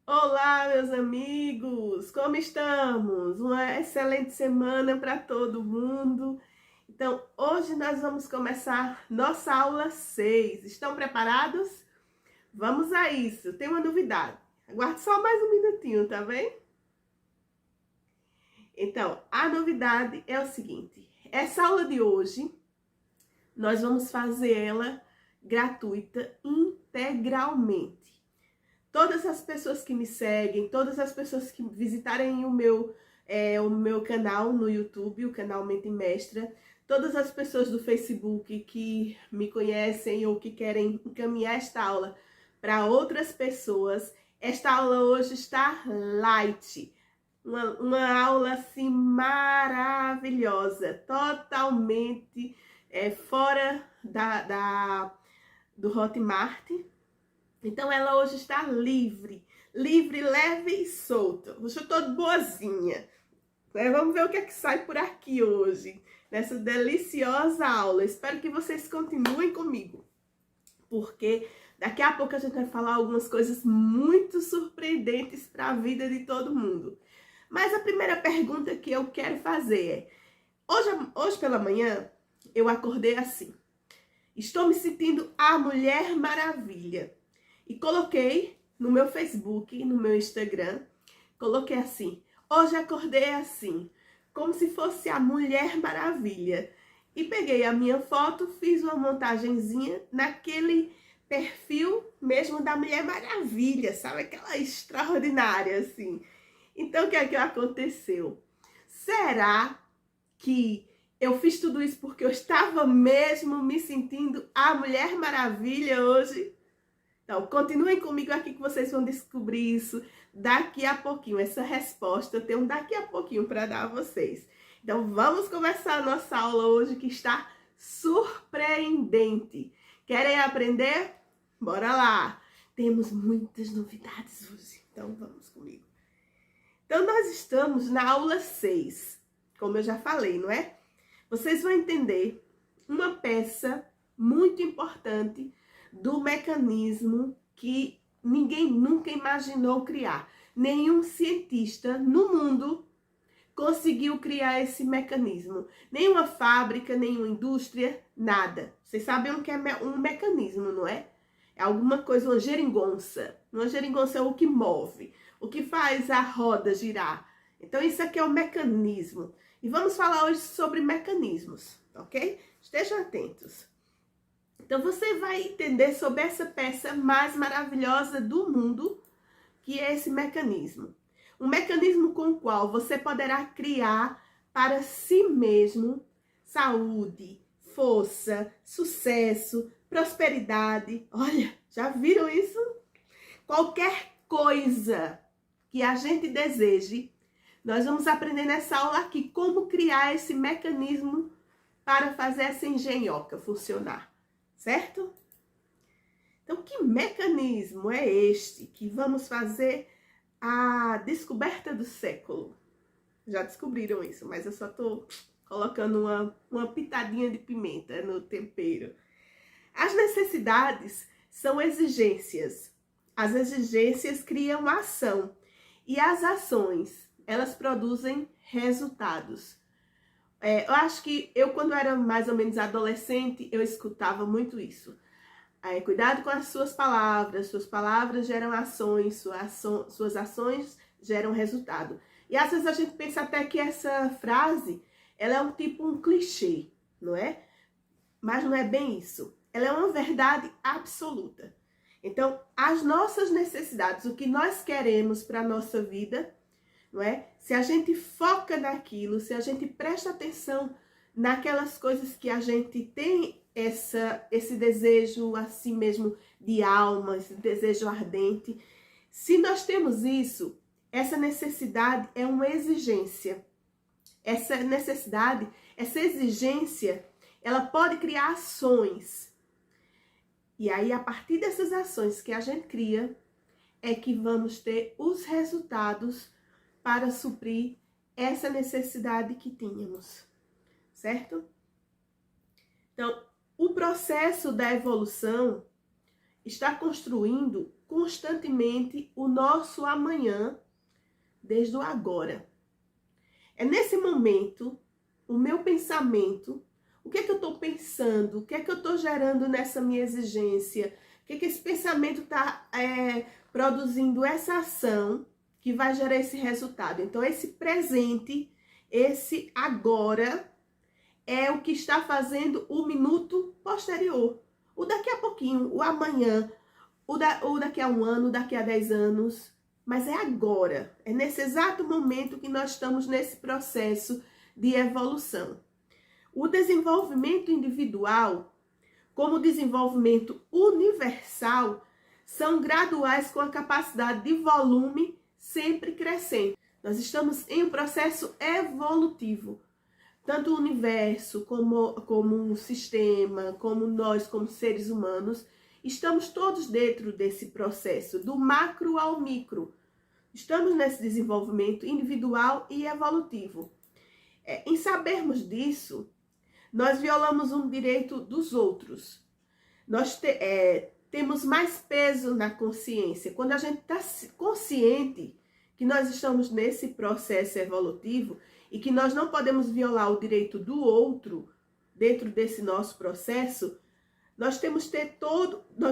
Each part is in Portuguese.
Olá, meus amigos! Como estamos? Uma excelente semana para todo mundo. Então, hoje nós vamos começar nossa aula 6. Estão preparados? Vamos a isso. Tem uma novidade. Aguarde só mais um minutinho, tá bem? Então, a novidade é o seguinte. Essa aula de hoje, nós vamos fazer ela gratuita integralmente. Todas as pessoas que me seguem, todas as pessoas que visitarem o meu canal no YouTube, o canal Mente Mestra, todas as pessoas do Facebook que me conhecem ou que querem encaminhar esta aula para outras pessoas, esta aula hoje está light. Uma aula assim maravilhosa, totalmente fora do Hotmart. Então ela hoje está livre, leve e solta. Hoje eu estou de boazinha. Vamos ver o que é que sai por aqui hoje, nessa deliciosa aula. Espero que vocês continuem comigo, porque daqui a pouco a gente vai falar algumas coisas muito surpreendentes para a vida de todo mundo. Mas a primeira pergunta que eu quero fazer é, hoje pela manhã eu acordei assim, estou me sentindo a Mulher Maravilha. E coloquei no meu Facebook, no meu Instagram, coloquei assim, hoje acordei assim, como se fosse a Mulher Maravilha. E peguei a minha foto, fiz uma montagenzinha naquele perfil mesmo da Mulher Maravilha, sabe? Aquela extraordinária, assim. Então, o que é que aconteceu? Será que eu fiz tudo isso porque eu estava mesmo me sentindo a Mulher Maravilha hoje? Então, continuem comigo aqui que vocês vão descobrir isso daqui a pouquinho. Essa resposta eu tenho daqui a pouquinho para dar a vocês. Então, vamos começar a nossa aula hoje que está surpreendente. Querem aprender? Bora lá! Temos muitas novidades hoje, então vamos comigo. Então, nós estamos na aula 6, como eu já falei, não é? Vocês vão entender uma peça muito importante do mecanismo que ninguém nunca imaginou criar. Nenhum cientista no mundo conseguiu criar esse mecanismo. Nenhuma fábrica, nenhuma indústria, nada. Vocês sabem o que é um mecanismo, não é? É alguma coisa, uma geringonça. Uma geringonça é o que move, o que faz a roda girar. Então, isso aqui é o mecanismo. E vamos falar hoje sobre mecanismos, ok? Estejam atentos. Então, você vai entender sobre essa peça mais maravilhosa do mundo, que é esse mecanismo. Um mecanismo com o qual você poderá criar para si mesmo saúde, força, sucesso, prosperidade. Olha, já viram isso? Qualquer coisa que a gente deseje, nós vamos aprender nessa aula aqui como criar esse mecanismo para fazer essa engenhoca funcionar. Certo? Então, que mecanismo é este que vamos fazer a descoberta do século? Já descobriram isso, mas eu só estou colocando uma pitadinha de pimenta no tempero. As necessidades são exigências. As exigências criam ação. E as ações, elas produzem resultados. Eu acho que quando era mais ou menos adolescente, eu escutava muito isso. Cuidado com as suas palavras geram ações, suas ações geram resultado. E às vezes a gente pensa até que essa frase, ela é um clichê, não é? Mas não é bem isso. Ela é uma verdade absoluta. Então, as nossas necessidades, o que nós queremos para a nossa vida, não é? Se a gente foca naquilo, se a gente presta atenção naquelas coisas que a gente tem esse desejo assim mesmo de alma, esse desejo ardente, se nós temos isso, essa necessidade é uma exigência. Essa necessidade, essa exigência, ela pode criar ações. E aí, a partir dessas ações que a gente cria, é que vamos ter os resultados para suprir essa necessidade que tínhamos, certo? Então, o processo da evolução está construindo constantemente o nosso amanhã desde o agora. É nesse momento, o meu pensamento, o que é que eu estou pensando, o que é que eu estou gerando nessa minha exigência, o que é que esse pensamento está produzindo essa ação que vai gerar esse resultado. Então, esse presente, esse agora, é o que está fazendo o minuto posterior. O daqui a pouquinho, o amanhã, o daqui a 1 ano, daqui a 10 anos. Mas é agora, é nesse exato momento que nós estamos nesse processo de evolução. O desenvolvimento individual, como o desenvolvimento universal, são graduais com a capacidade de volume sempre crescente. Nós estamos em um processo evolutivo. Tanto o universo, como o sistema, como nós, como seres humanos, estamos todos dentro desse processo, do macro ao micro. Estamos nesse desenvolvimento individual e evolutivo. Em sabermos disso, nós violamos um direito dos outros. Nós temos mais peso na consciência. Quando a gente está consciente que nós estamos nesse processo evolutivo e que nós não podemos violar o direito do outro dentro desse nosso processo, nós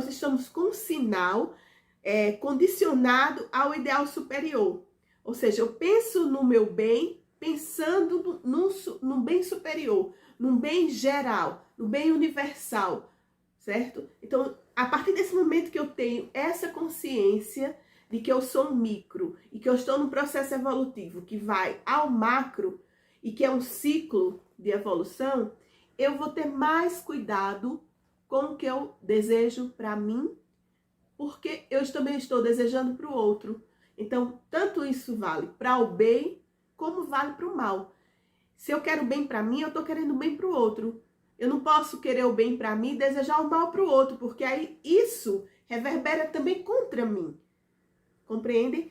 estamos com um sinal condicionado ao ideal superior. Ou seja, eu penso no meu bem, pensando no bem superior, no bem geral, no bem universal, certo? Então, a partir desse momento que eu tenho essa consciência de que eu sou um micro e que eu estou num processo evolutivo que vai ao macro e que é um ciclo de evolução, eu vou ter mais cuidado com o que eu desejo para mim, porque eu também estou desejando para o outro. Então, tanto isso vale para o bem, como vale para o mal. Se eu quero bem para mim, eu estou querendo bem para o outro. Eu não posso querer o bem para mim e desejar o mal para o outro, porque aí isso reverbera também contra mim. Compreende?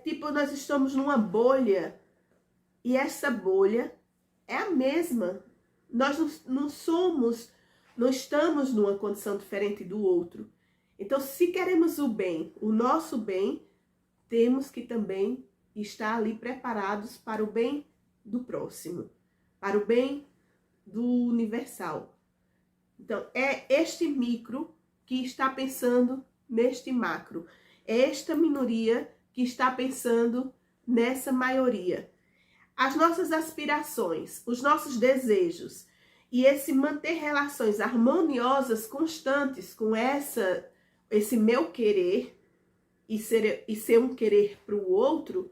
Tipo, nós estamos numa bolha, e essa bolha é a mesma. Nós não estamos numa condição diferente do outro. Então, se queremos o bem, o nosso bem, temos que também estar ali preparados para o bem do próximo, para o bem do universal. Então, é este micro que está pensando neste macro. É esta minoria que está pensando nessa maioria. As nossas aspirações, os nossos desejos e esse manter relações harmoniosas, constantes com esse meu querer e ser um querer para o outro,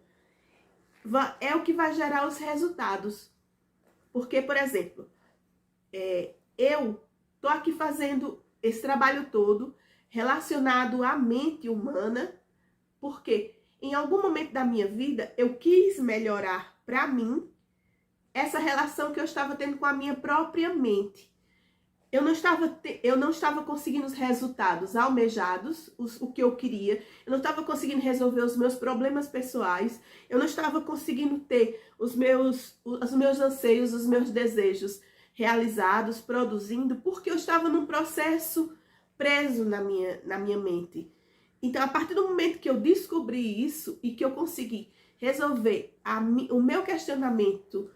é o que vai gerar os resultados. Porque, por exemplo, eu estou aqui fazendo esse trabalho todo relacionado à mente humana, porque em algum momento da minha vida eu quis melhorar para mim essa relação que eu estava tendo com a minha própria mente. Eu não estava conseguindo os resultados almejados, o que eu queria. Eu não estava conseguindo resolver os meus problemas pessoais. Eu não estava conseguindo ter os meus anseios, os meus desejos realizados, produzindo, porque eu estava num processo preso na minha mente. Então, a partir do momento que eu descobri isso e que eu consegui resolver o meu questionamento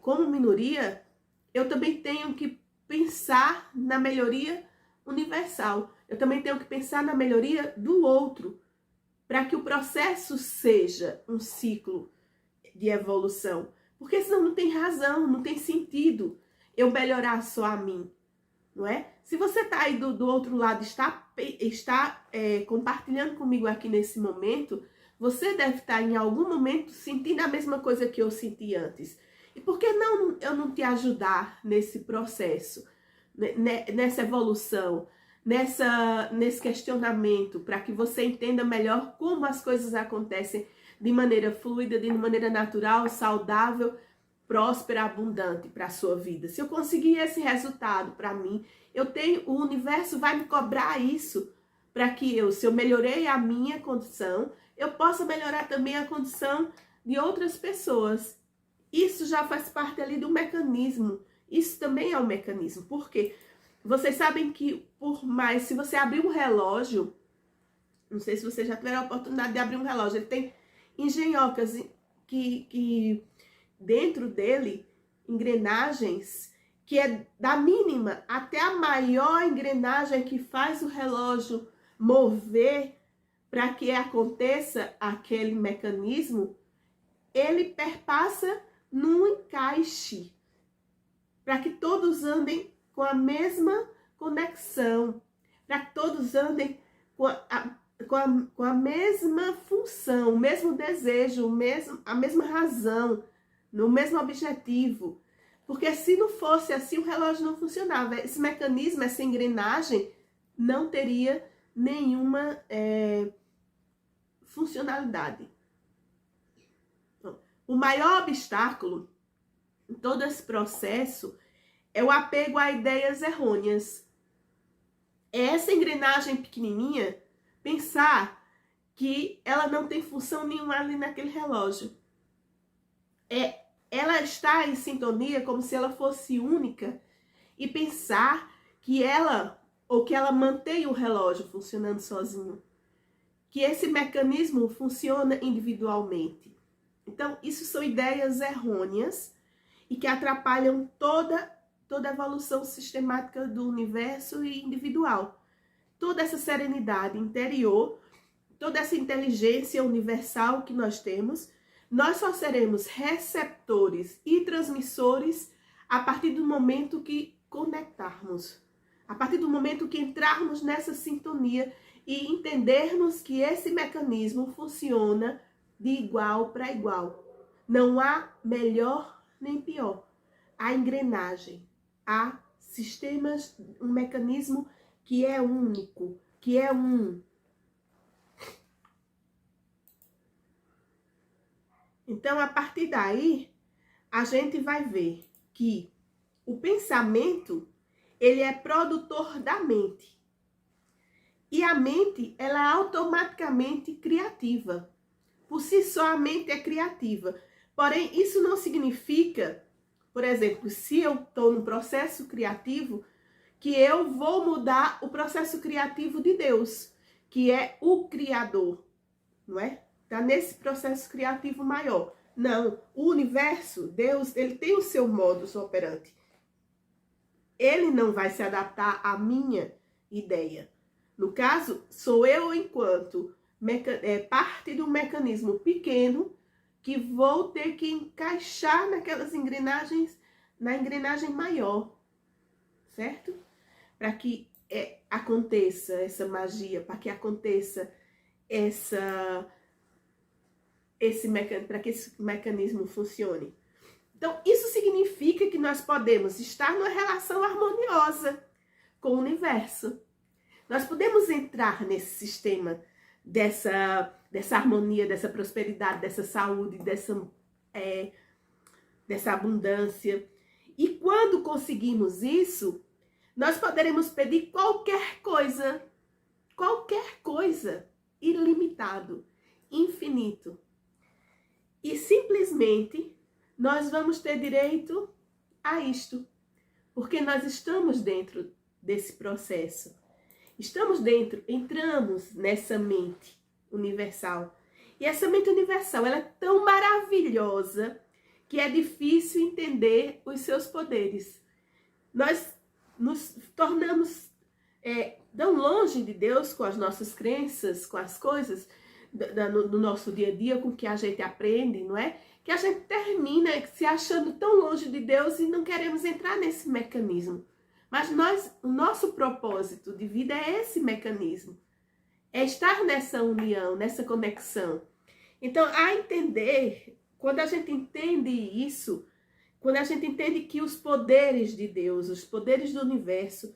como minoria, eu também tenho que pensar na melhoria universal. Eu também tenho que pensar na melhoria do outro, para que o processo seja um ciclo de evolução. Porque senão não tem razão, não tem sentido eu melhorar só a mim, não é? Se você está aí do outro lado, está compartilhando comigo aqui nesse momento, você deve estar em algum momento sentindo a mesma coisa que eu senti antes. E por que não eu não te ajudar nesse processo, nessa evolução, nesse questionamento, para que você entenda melhor como as coisas acontecem de maneira fluida, de maneira natural, saudável, próspera, abundante para a sua vida. Se eu conseguir esse resultado para mim, o universo vai me cobrar isso, para que se eu melhorei a minha condição, eu possa melhorar também a condição de outras pessoas. Isso já faz parte ali do mecanismo. Isso também é um mecanismo. Por quê? Vocês sabem que se você abrir um relógio Não sei se você já tiver a oportunidade de abrir um relógio. Ele tem engenhocas que dentro dele, engrenagens, que é da mínima até a maior engrenagem que faz o relógio mover para que aconteça aquele mecanismo, ele perpassa num encaixe, para que todos andem com a mesma conexão, para que todos andem com a mesma função, o mesmo desejo, a mesma razão, no mesmo objetivo. Porque se não fosse assim, o relógio não funcionava. Esse mecanismo, essa engrenagem, não teria nenhuma funcionalidade. O maior obstáculo em todo esse processo é o apego a ideias errôneas. É essa engrenagem pequenininha pensar que ela não tem função nenhuma ali naquele relógio. Ela está em sintonia como se ela fosse única e pensar que ela mantém o relógio funcionando sozinho. Que esse mecanismo funciona individualmente. Então, isso são ideias errôneas e que atrapalham toda a evolução sistemática do universo e individual. Toda essa serenidade interior, toda essa inteligência universal que nós temos, nós só seremos receptores e transmissores a partir do momento que conectarmos, a partir do momento que entrarmos nessa sintonia e entendermos que esse mecanismo funciona de igual para igual. Não há melhor nem pior. Há engrenagem, há sistemas, um mecanismo que é único, que é um. Então, a partir daí, a gente vai ver que o pensamento, ele é produtor da mente. E a mente, ela é automaticamente criativa. Por si só, a mente é criativa. Porém, isso não significa, por exemplo, se eu estou no processo criativo, que eu vou mudar o processo criativo de Deus, que é o Criador, não é? Está nesse processo criativo maior. Não, o universo, Deus, ele tem o seu modus operandi. Ele não vai se adaptar à minha ideia. No caso, sou eu enquanto parte de um mecanismo pequeno que vou ter que encaixar naquelas engrenagens, na engrenagem maior, certo? Para que aconteça essa magia, para que aconteça para que esse mecanismo funcione. Então, isso significa que nós podemos estar numa relação harmoniosa com o universo. Nós podemos entrar nesse sistema dessa harmonia, dessa prosperidade, dessa saúde, dessa abundância. E quando conseguimos isso, nós poderemos pedir qualquer coisa, ilimitado, infinito. E simplesmente nós vamos ter direito a isto, porque nós estamos dentro desse processo. Entramos nessa mente universal. E essa mente universal, ela é tão maravilhosa que é difícil entender os seus poderes. Nós nos tornamos tão longe de Deus com as nossas crenças, com as coisas do nosso dia a dia, com o que a gente aprende, não é? Que a gente termina se achando tão longe de Deus e não queremos entrar nesse mecanismo. Mas o nosso propósito de vida é esse mecanismo. É estar nessa união, nessa conexão. Então, a entender, quando a gente entende isso, quando a gente entende que os poderes de Deus, os poderes do universo,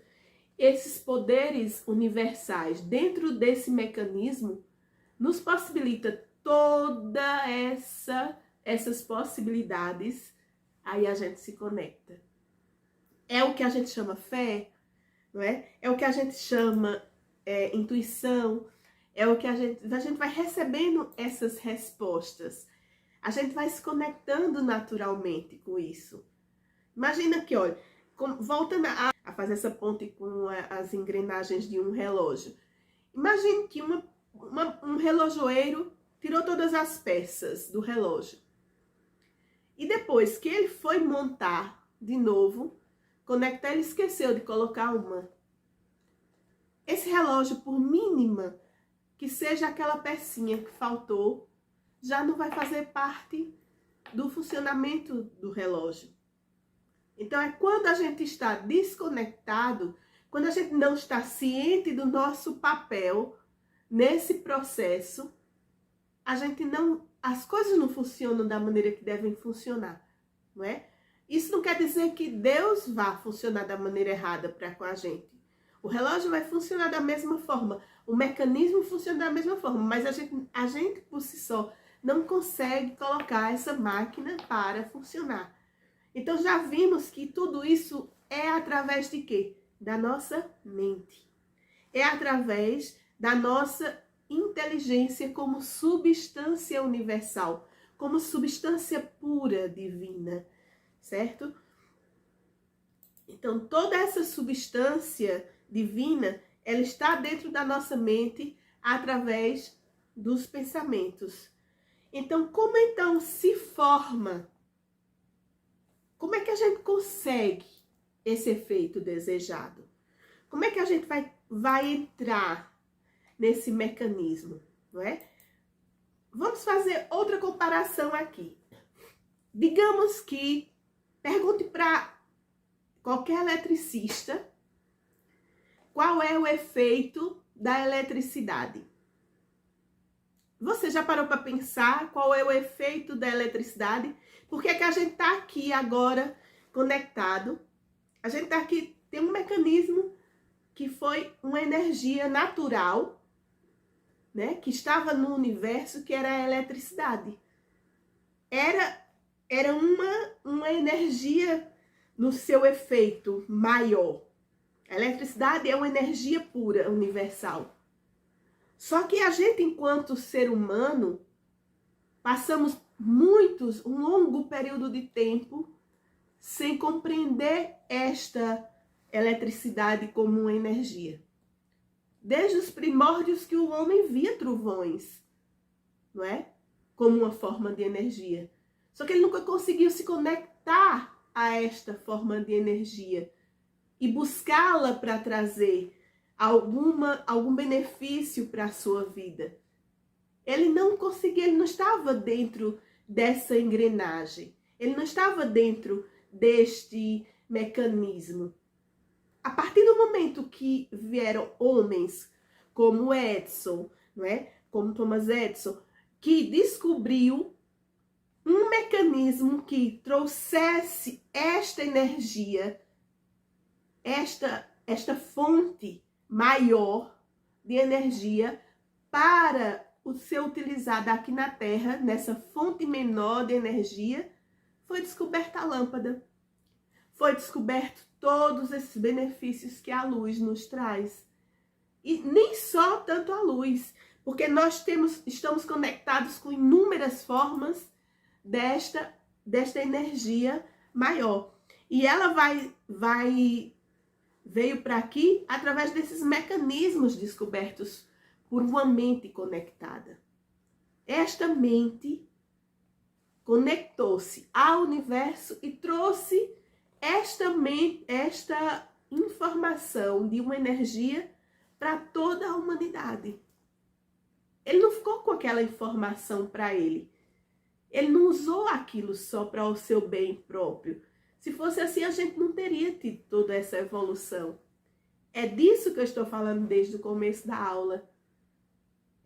esses poderes universais dentro desse mecanismo, nos possibilita toda essas possibilidades, aí a gente se conecta. É o que a gente chama fé, não é? É o que a gente chama intuição, é o que a gente vai recebendo essas respostas. A gente vai se conectando naturalmente com isso. Imagina que, olha, voltando a fazer essa ponte com as engrenagens de um relógio. Imagine que um relojoeiro tirou todas as peças do relógio. E depois que ele foi montar de novo, conectar, ele esqueceu de colocar uma. Esse relógio, por mínima que seja aquela pecinha que faltou, já não vai fazer parte do funcionamento do relógio. Então, é quando a gente está desconectado, quando a gente não está ciente do nosso papel nesse processo, as coisas não funcionam da maneira que devem funcionar, não é? Isso não quer dizer que Deus vá funcionar da maneira errada para com a gente. O relógio vai funcionar da mesma forma, o mecanismo funciona da mesma forma, mas a gente por si só não consegue colocar essa máquina para funcionar. Então já vimos que tudo isso é através de quê? Da nossa mente. É através da nossa inteligência como substância universal, como substância pura divina, certo? Então toda essa substância divina, ela está dentro da nossa mente através dos pensamentos. Então, como então se forma? Como é que a gente consegue esse efeito desejado? Como é que a gente vai entrar nesse mecanismo, não é? Vamos fazer outra comparação aqui. Digamos que pergunte para qualquer eletricista qual é o efeito da eletricidade. Você já parou para pensar qual é o efeito da eletricidade? Por que é que a gente está aqui agora conectado? A gente está aqui, tem um mecanismo que foi uma energia natural, né, que estava no universo, que era a eletricidade. Era uma energia no seu efeito maior. A eletricidade é uma energia pura, universal. Só que a gente, enquanto ser humano, passamos um longo período de tempo sem compreender esta eletricidade como uma energia. Desde os primórdios que o homem via trovões, não é? Como uma forma de energia. Só que ele nunca conseguiu se conectar a esta forma de energia e buscá-la para trazer algum benefício para a sua vida. Ele não conseguia, ele não estava dentro dessa engrenagem. Ele não estava dentro deste mecanismo. A partir do momento que vieram homens como Edison, não é? Como Thomas Edison, que descobriu um mecanismo que trouxesse esta energia, esta fonte maior de energia para o ser utilizada aqui na Terra, nessa fonte menor de energia, foi descoberta a lâmpada. Foi descoberto todos esses benefícios que a luz nos traz. E nem só tanto a luz, porque nós estamos conectados com inúmeras formas desta energia maior. E ela veio para aqui através desses mecanismos descobertos por uma mente conectada. Esta mente conectou-se ao universo e trouxe esta informação de uma energia para toda a humanidade. Ele não ficou com aquela informação para ele. Ele não usou aquilo só para o seu bem próprio. Se fosse assim, a gente não teria tido toda essa evolução. É disso que eu estou falando desde o começo da aula.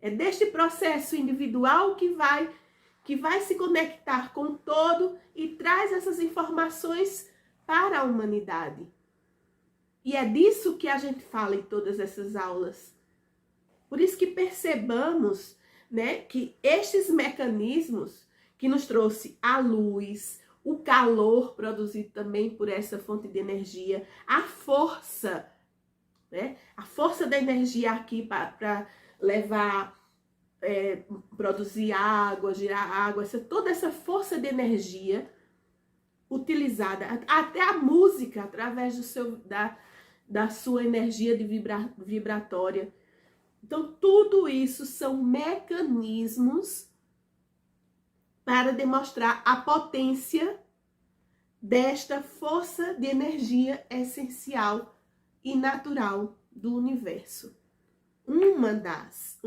É deste processo individual que vai se conectar com o todo e traz essas informações para a humanidade. E é disso que a gente fala em todas essas aulas. Por isso que percebamos, né, que estes mecanismos que nos trouxe a luz, o calor produzido também por essa fonte de energia, a força, né, a força da energia aqui para levar, produzir água, girar água, toda essa força de energia utilizada, até a música, através da sua energia vibratória. Então, tudo isso são mecanismos para demonstrar a potência desta força de energia essencial e natural do universo. Uma das,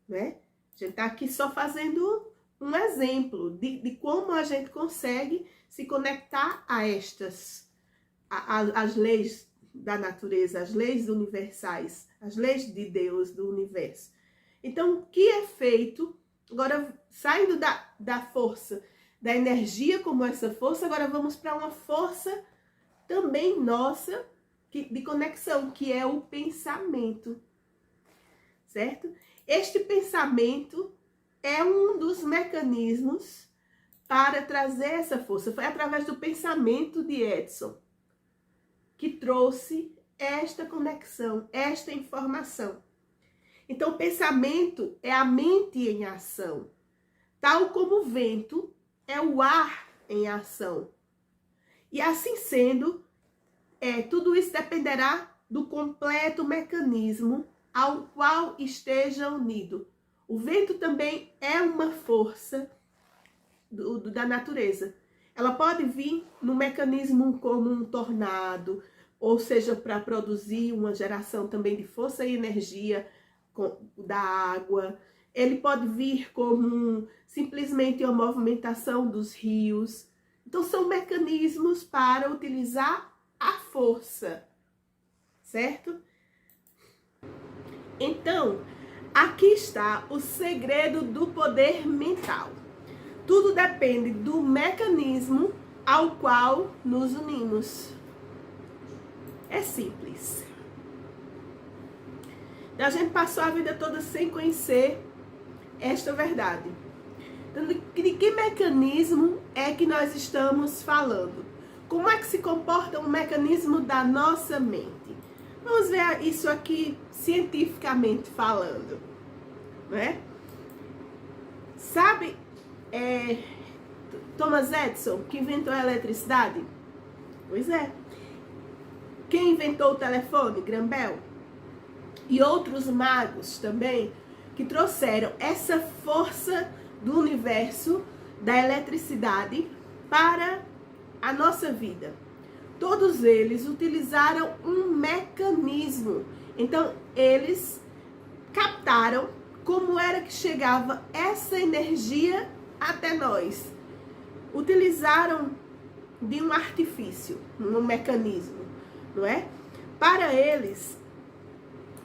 né? A gente está aqui só fazendo um exemplo de como a gente consegue se conectar a estas, as leis da natureza, as leis universais, as leis de Deus, do universo. Então, o que é feito, agora saindo da força, da energia como essa força, agora vamos para uma força também nossa, de conexão, que é o pensamento, certo? Este pensamento é um dos mecanismos para trazer essa força. Foi através do pensamento de Edison que trouxe esta conexão, esta informação. Então, o pensamento é a mente em ação, tal como o vento é o ar em ação. E assim sendo, tudo isso dependerá do completo mecanismo ao qual esteja unido. O vento também é uma força da natureza. Ela pode vir no mecanismo como um tornado, ou seja, para produzir uma geração também de força e energia da água. Ele pode vir como simplesmente uma movimentação dos rios. Então, são mecanismos para utilizar a força, certo? Então, aqui está o segredo do poder mental. Tudo depende do mecanismo ao qual nos unimos. É simples. A gente passou a vida toda sem conhecer esta verdade. Então, de que mecanismo é que nós estamos falando? Como é que se comporta um mecanismo da nossa mente? Vamos ver isso aqui cientificamente falando, né? Sabe Thomas Edison, que inventou a eletricidade? Pois é. Quem inventou o telefone? Graham Bell. E outros magos também, que trouxeram essa força do universo, da eletricidade, para a nossa vida. Todos eles utilizaram um mecanismo. Então, eles captaram como era que chegava essa energia até nós. Utilizaram de um artifício, um mecanismo, não é? Para eles,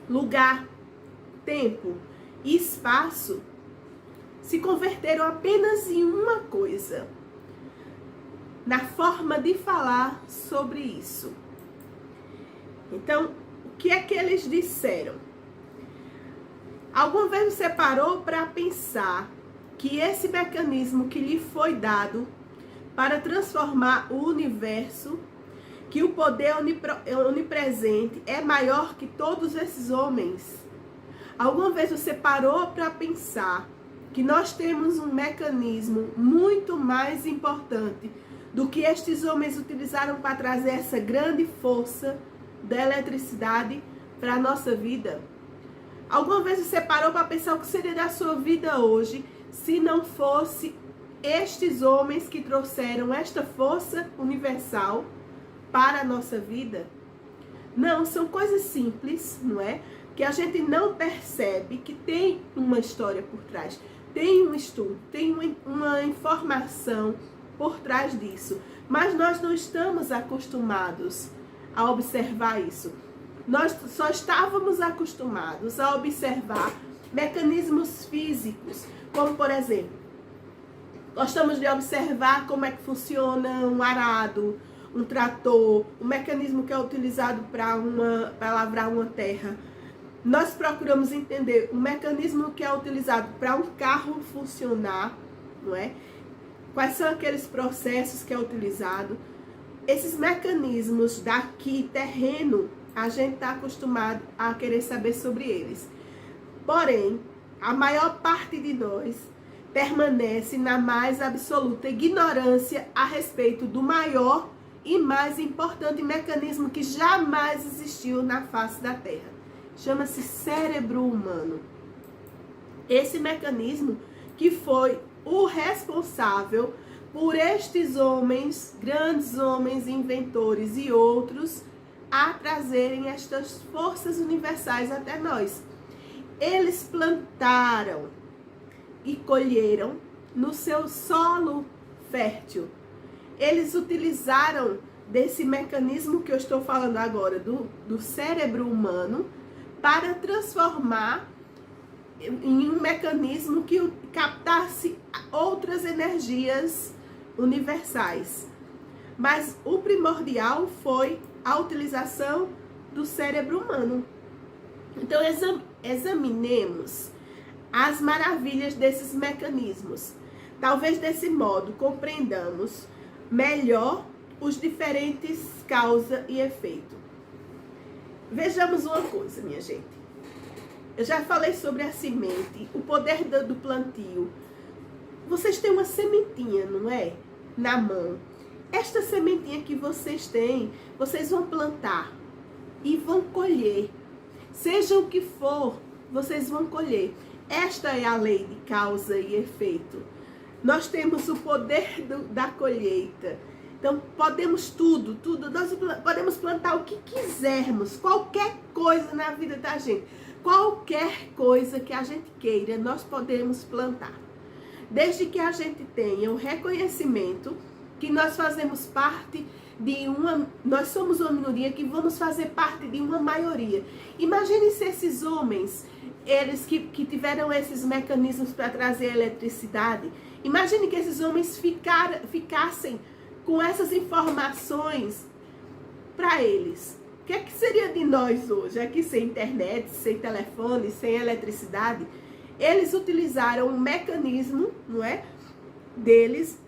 lugar, tempo e espaço se converteram apenas em uma coisa, na forma de falar sobre isso. Então, o que é que eles disseram? Alguma vez você parou para pensar que esse mecanismo que lhe foi dado para transformar o universo, que o poder onipresente é maior que todos esses homens? Alguma vez você parou para pensar que nós temos um mecanismo muito mais importante do que estes homens utilizaram para trazer essa grande força da eletricidade para a nossa vida? Alguma vez você parou para pensar o que seria da sua vida hoje se não fosse estes homens que trouxeram esta força universal para a nossa vida? Não, são coisas simples, não é? Que a gente não percebe que tem uma história por trás, tem um estudo, tem uma informação por trás disso. Mas nós não estamos acostumados a observar isso. Nós só estávamos acostumados a observar mecanismos físicos, como por exemplo, gostamos de observar como é que funciona um arado, um trator, o mecanismo que é utilizado para lavrar uma terra. Nós procuramos entender o mecanismo que é utilizado para um carro funcionar, não é? Quais são aqueles processos que é utilizado? Esses mecanismos daqui, terreno, a gente está acostumado a querer saber sobre eles. Porém, a maior parte de nós permanece na mais absoluta ignorância a respeito do maior e mais importante mecanismo que jamais existiu na face da Terra. chama-se cérebro humano. Esse mecanismo que foi o responsável por estes homens, grandes homens, inventores e outros, a trazerem estas forças universais até nós. Eles plantaram e colheram no seu solo fértil. Eles utilizaram desse mecanismo que eu estou falando agora, do cérebro humano, para transformar em um mecanismo que captasse outras energias universais. Mas o primordial foi a utilização do cérebro humano. Então, examinemos as maravilhas desses mecanismos. Talvez desse modo compreendamos melhor os diferentes causa e efeito. Vejamos uma coisa, minha gente. Eu já falei sobre a semente, o poder do plantio. Vocês têm uma sementinha, não é? Na mão. Esta sementinha que vocês têm, vocês vão plantar e vão colher. Seja o que for, vocês vão colher. Esta é a lei de causa e efeito. Nós temos o poder da colheita. Então, podemos tudo, nós podemos plantar o que quisermos, qualquer coisa na vida da gente. Qualquer coisa que a gente queira, nós podemos plantar. Desde que a gente tenha o reconhecimento que nós fazemos parte de nós somos uma minoria que vamos fazer parte de uma maioria. Imagine se esses homens, eles que tiveram esses mecanismos para trazer a eletricidade, imagine que esses homens ficassem com essas informações para eles. O que é que seria de nós hoje, aqui sem internet, sem telefone, sem eletricidade? Eles utilizaram um mecanismo, não é, deles,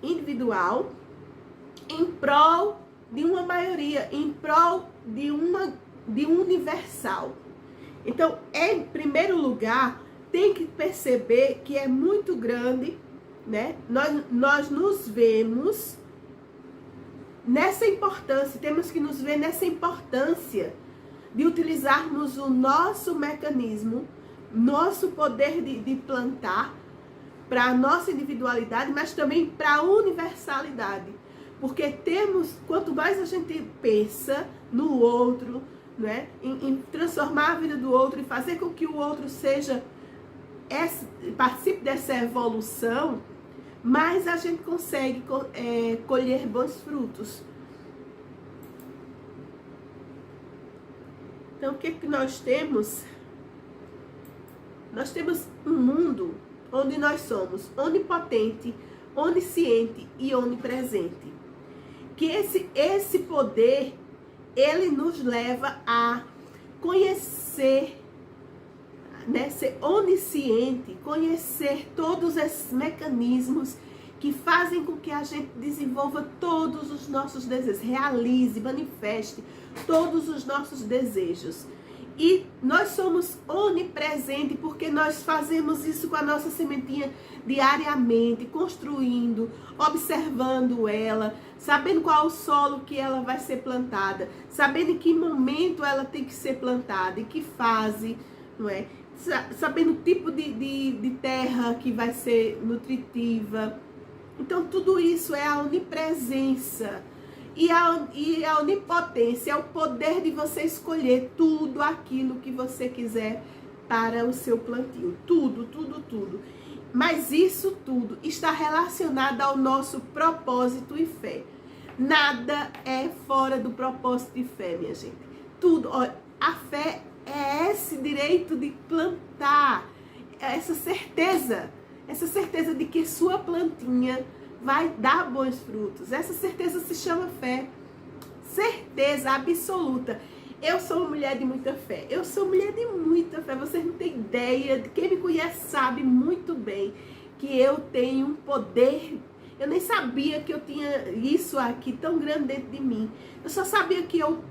individual, em prol de uma maioria, em prol de um universal. Então, em primeiro lugar, tem que perceber que é muito grande, né? Nós nos vemos nessa importância, temos que nos ver nessa importância de utilizarmos o nosso mecanismo, nosso poder de plantar para a nossa individualidade, mas também para a universalidade. Porque quanto mais a gente pensa no outro, né, em transformar a vida do outro e fazer com que o outro participe dessa evolução, mais a gente consegue colher bons frutos. Então, o que nós temos? Nós temos um mundo onde nós somos onipotente, onisciente e onipresente. Que esse poder, ele nos leva a conhecer, né, ser onisciente, conhecer todos esses mecanismos que fazem com que a gente desenvolva todos os nossos desejos, realize, manifeste todos os nossos desejos. E nós somos onipresentes porque nós fazemos isso com a nossa sementinha diariamente, construindo, observando ela, sabendo qual o solo que ela vai ser plantada, sabendo em que momento ela tem que ser plantada, em que fase, não é? Sabendo o tipo de terra que vai ser nutritiva. Então, tudo isso é a onipresença. E a onipotência é o poder de você escolher tudo aquilo que você quiser para o seu plantio. Tudo, tudo, tudo. Mas isso tudo está relacionado ao nosso propósito e fé. Nada é fora do propósito e fé, minha gente. Tudo. Ó, a fé é esse direito de plantar, essa certeza de que sua plantinha vai dar bons frutos. Essa certeza se chama fé. Certeza absoluta. Eu sou uma mulher de muita fé. Eu sou mulher de muita fé. Vocês não têm ideia. Quem me conhece sabe muito bem que eu tenho um poder. Eu nem sabia que eu tinha isso aqui tão grande dentro de mim. Eu só sabia que eu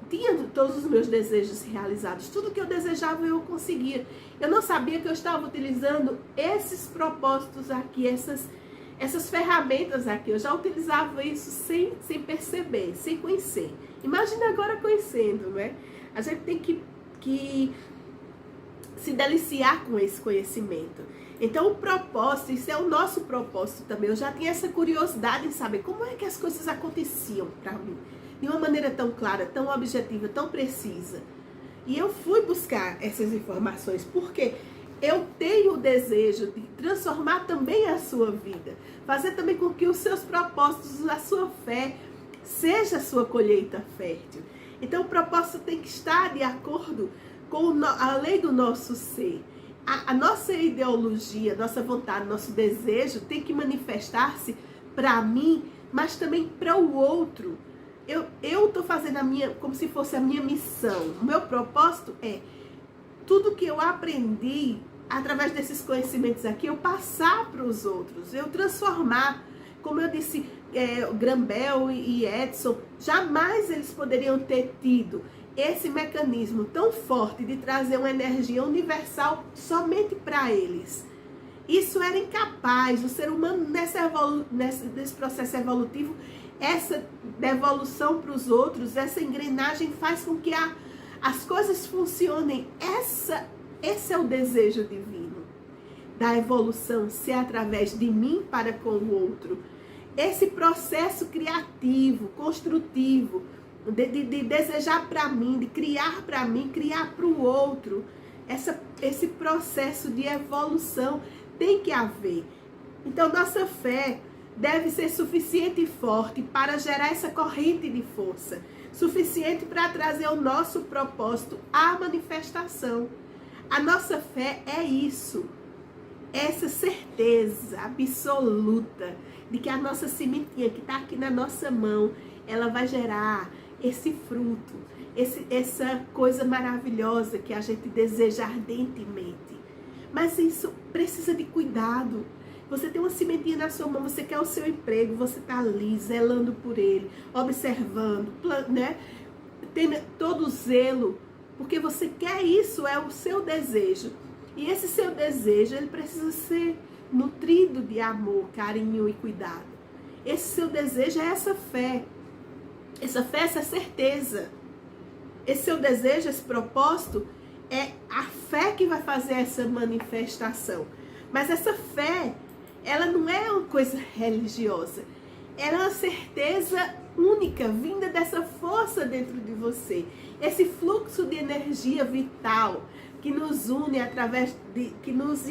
tinha todos os meus desejos realizados. Tudo que eu desejava eu conseguia. Eu não sabia que eu estava utilizando esses propósitos aqui, essas ferramentas aqui. Eu já utilizava isso sem perceber, sem conhecer. Imagina agora conhecendo, né? A gente tem que se deliciar com esse conhecimento. Então o propósito, isso é o nosso propósito também. Eu já tinha essa curiosidade em saber como é que as coisas aconteciam para mim. De uma maneira tão clara, tão objetiva, tão precisa. E eu fui buscar essas informações, porque eu tenho o desejo de transformar também a sua vida. Fazer também com que os seus propósitos, a sua fé, seja a sua colheita fértil. Então o propósito tem que estar de acordo com a lei do nosso ser. A nossa ideologia, nossa vontade, nosso desejo tem que manifestar-se para mim, mas também para o outro. Eu estou fazendo a minha, como se fosse a minha missão. O meu propósito é tudo que eu aprendi através desses conhecimentos aqui, eu passar para os outros, eu transformar. Como eu disse, Graham e Edison, jamais eles poderiam ter tido esse mecanismo tão forte de trazer uma energia universal somente para eles. Isso era incapaz. O ser humano, nesse processo evolutivo, essa devolução para os outros, essa engrenagem faz com que as coisas funcionem. Esse é o desejo divino da evolução, ser através de mim para com o outro. Esse processo criativo, construtivo, de desejar para mim, de criar para mim, criar para o outro. Esse processo de evolução tem que haver. Então, nossa fé deve ser suficiente e forte para gerar essa corrente de força, suficiente para trazer o nosso propósito à manifestação. A nossa fé é isso, essa certeza absoluta de que a nossa sementinha que está aqui na nossa mão, ela vai gerar esse fruto, essa coisa maravilhosa que a gente deseja ardentemente. Mas isso precisa de cuidado. Você tem uma sementinha na sua mão, você quer o seu emprego, você está ali zelando por ele, observando, né? Tem todo o zelo, porque você quer isso, é o seu desejo. E esse seu desejo, ele precisa ser nutrido de amor, carinho e cuidado. Esse seu desejo é essa fé. Essa fé, essa certeza. Esse seu desejo, esse propósito, é a fé que vai fazer essa manifestação. Mas essa fé, ela não é uma coisa religiosa. Ela é uma certeza única, vinda dessa força dentro de você. Esse fluxo de energia vital que nos une através de, que nos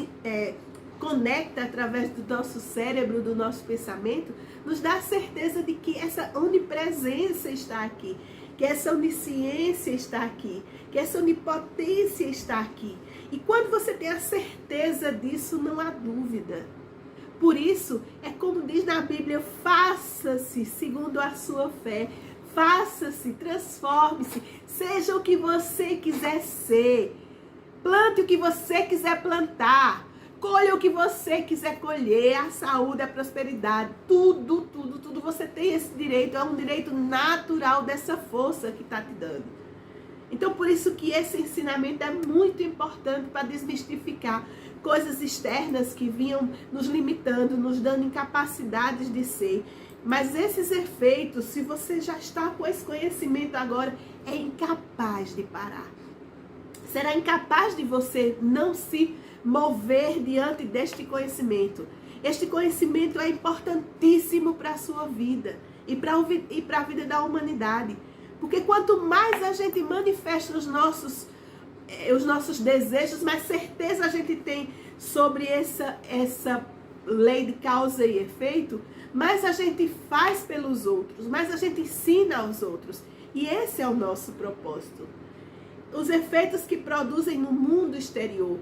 conecta através do nosso cérebro, do nosso pensamento, nos dá a certeza de que essa onipresença está aqui, que essa onisciência está aqui, que essa onipotência está aqui. E quando você tem a certeza disso, não há dúvida. Por isso, é como diz na Bíblia, faça-se segundo a sua fé, faça-se, transforme-se, seja o que você quiser ser, plante o que você quiser plantar, colha o que você quiser colher, a saúde, a prosperidade, tudo você tem esse direito, é um direito natural dessa força que está te dando. Então, por isso que esse ensinamento é muito importante para desmistificar coisas externas que vinham nos limitando, nos dando incapacidades de ser. Mas esses efeitos, se você já está com esse conhecimento agora, é incapaz de parar. Será incapaz de você não se mover diante deste conhecimento. Este conhecimento é importantíssimo para a sua vida e para a vida da humanidade. Porque quanto mais a gente manifesta os nossos desejos, mais certeza a gente tem sobre essa lei de causa e efeito, mais a gente faz pelos outros, mais a gente ensina aos outros. E esse é o nosso propósito. Os efeitos que produzem no mundo exterior.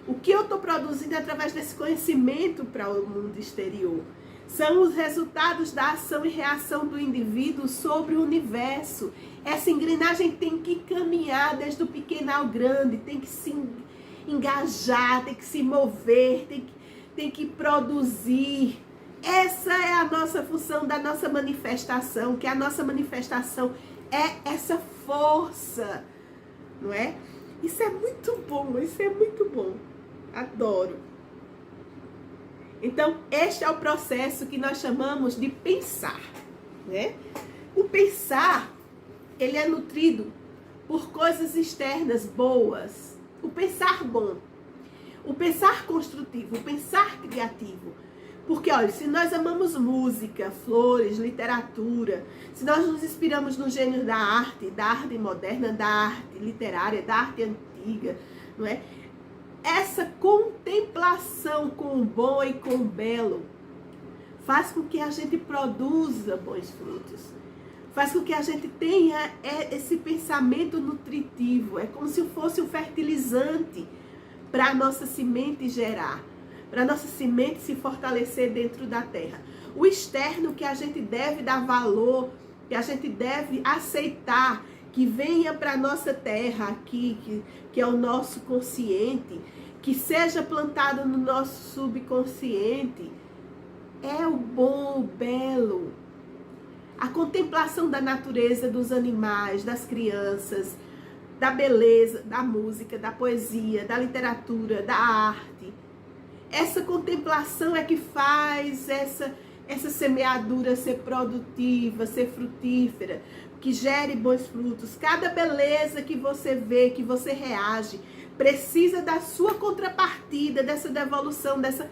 O que eu estou produzindo através desse conhecimento para o mundo exterior são os resultados da ação e reação do indivíduo sobre o universo. Essa engrenagem tem que caminhar desde o pequeno ao grande, tem que se engajar, tem que se mover, tem que produzir. Essa é a nossa função da nossa manifestação, que a nossa manifestação é essa força, não é? Isso é muito bom, isso é muito bom. Adoro. Então, este é o processo que nós chamamos de pensar, né? O pensar, ele é nutrido por coisas externas boas, o pensar bom, o pensar construtivo, o pensar criativo. Porque, olha, se nós amamos música, flores, literatura, se nós nos inspiramos no gênio da arte moderna, da arte literária, da arte antiga, não é? Essa contemplação com o bom e com o belo faz com que a gente produza bons frutos. Faz com que a gente tenha esse pensamento nutritivo. É como se fosse um fertilizante para a nossa semente gerar, para a nossa semente se fortalecer dentro da terra. O externo que a gente deve dar valor, que a gente deve aceitar, que venha para a nossa terra aqui, que é o nosso consciente, que seja plantado no nosso subconsciente, é o bom, o belo. A contemplação da natureza, dos animais, das crianças, da beleza, da música, da poesia, da literatura, da arte. Essa contemplação é que faz essa semeadura ser produtiva, ser frutífera, que gere bons frutos. Cada beleza que você vê, que você reage, precisa da sua contrapartida, dessa devolução, dessa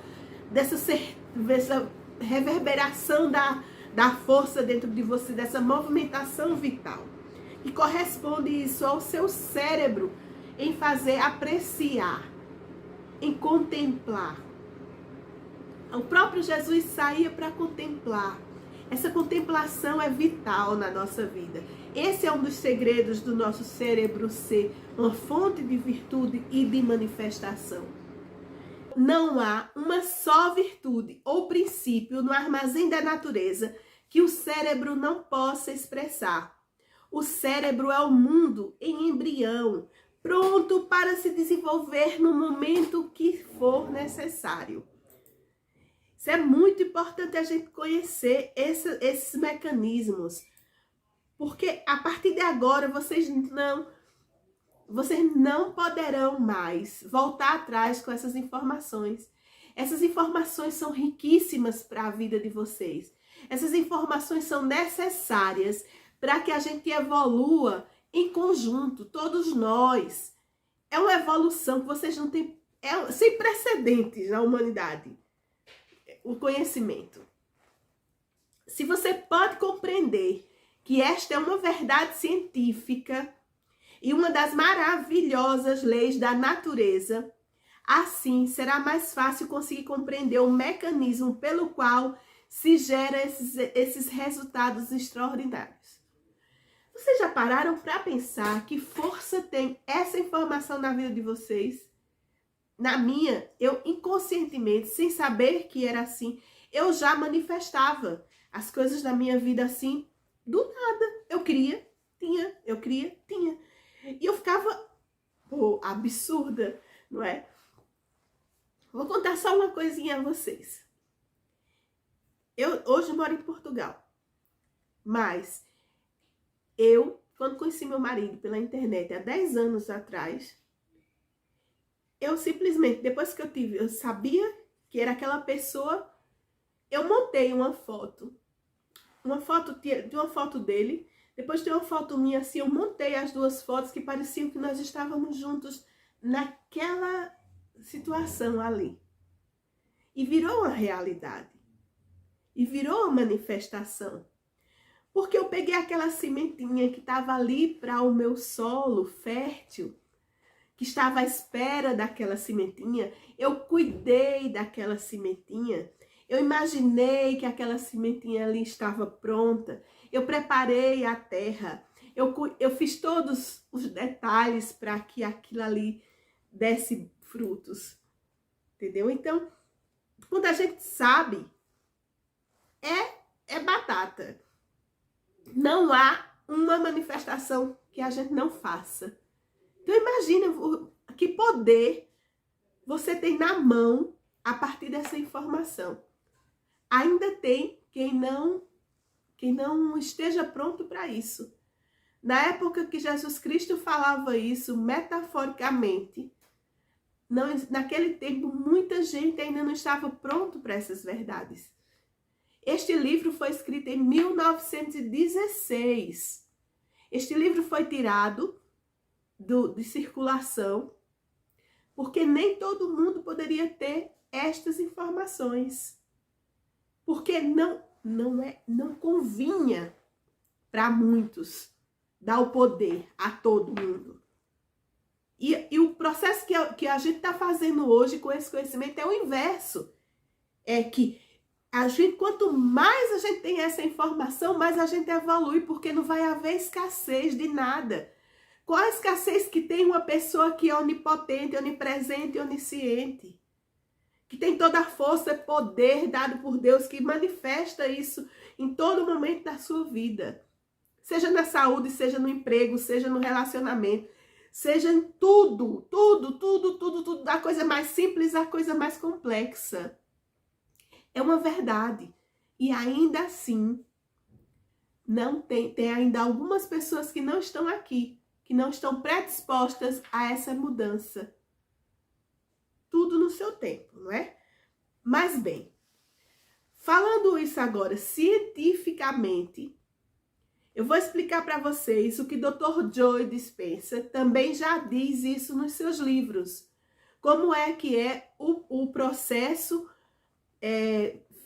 reverberação da força dentro de você, dessa movimentação vital. E corresponde isso ao seu cérebro em fazer apreciar, em contemplar. O próprio Jesus saía para contemplar. Essa contemplação é vital na nossa vida. Esse é um dos segredos do nosso cérebro ser uma fonte de virtude e de manifestação. Não há uma só virtude ou princípio no armazém da natureza que o cérebro não possa expressar. O cérebro é o mundo em embrião, pronto para se desenvolver no momento que for necessário. Isso é muito importante a gente conhecer esses mecanismos, porque a partir de agora vocês não poderão mais voltar atrás com essas informações. Essas informações são riquíssimas para a vida de vocês. Essas informações são necessárias para que a gente evolua em conjunto, todos nós. É uma evolução que vocês não têm, sem precedentes na humanidade. O conhecimento. Se você pode compreender que esta é uma verdade científica e uma das maravilhosas leis da natureza, assim será mais fácil conseguir compreender o mecanismo pelo qual se gera esses resultados extraordinários. Vocês já pararam para pensar que força tem essa informação na vida de vocês? Na minha, eu inconscientemente, sem saber que era assim, eu já manifestava as coisas da minha vida assim, do nada. Eu queria, tinha, eu queria, tinha. E eu ficava, absurda, não é? Vou contar só uma coisinha a vocês. Eu hoje moro em Portugal, mas quando conheci meu marido pela internet há 10 anos atrás, eu simplesmente, depois que eu sabia que era aquela pessoa, eu montei uma foto de uma foto dele, depois tem uma foto minha assim, eu montei as duas fotos que pareciam que nós estávamos juntos naquela situação ali. E virou uma realidade. E virou uma manifestação. Porque eu peguei aquela sementinha que estava ali para o meu solo fértil, que estava à espera daquela sementinha, eu cuidei daquela sementinha, eu imaginei que aquela sementinha ali estava pronta, eu preparei a terra, eu fiz todos os detalhes para que aquilo ali desse frutos, entendeu? Então, quando a gente sabe, é batata. Não há uma manifestação que a gente não faça. Então imagina que poder você tem na mão a partir dessa informação. Ainda tem quem não esteja pronto para isso. Na época que Jesus Cristo falava isso metaforicamente, naquele tempo muita gente ainda não estava pronto para essas verdades. Este livro foi escrito em 1916. Este livro foi tirado de circulação, porque nem todo mundo poderia ter estas informações, porque não convinha para muitos dar o poder a todo mundo. E o processo que a gente está fazendo hoje com esse conhecimento é o inverso. É que quanto mais a gente tem essa informação, mais a gente evolui, porque não vai haver escassez de nada. Qual a escassez que tem uma pessoa que é onipotente, onipresente e onisciente? Que tem toda a força e poder dado por Deus, que manifesta isso em todo momento da sua vida. Seja na saúde, seja no emprego, seja no relacionamento, seja em tudo, tudo, da coisa mais simples à coisa mais complexa. É uma verdade. E ainda assim, não tem ainda algumas pessoas que não estão aqui, que não estão predispostas a essa mudança. Tudo no seu tempo, não é? Mas bem, falando isso agora cientificamente, eu vou explicar para vocês o que Dr. Joe Dispenza também já diz isso nos seus livros. Como é que é o processo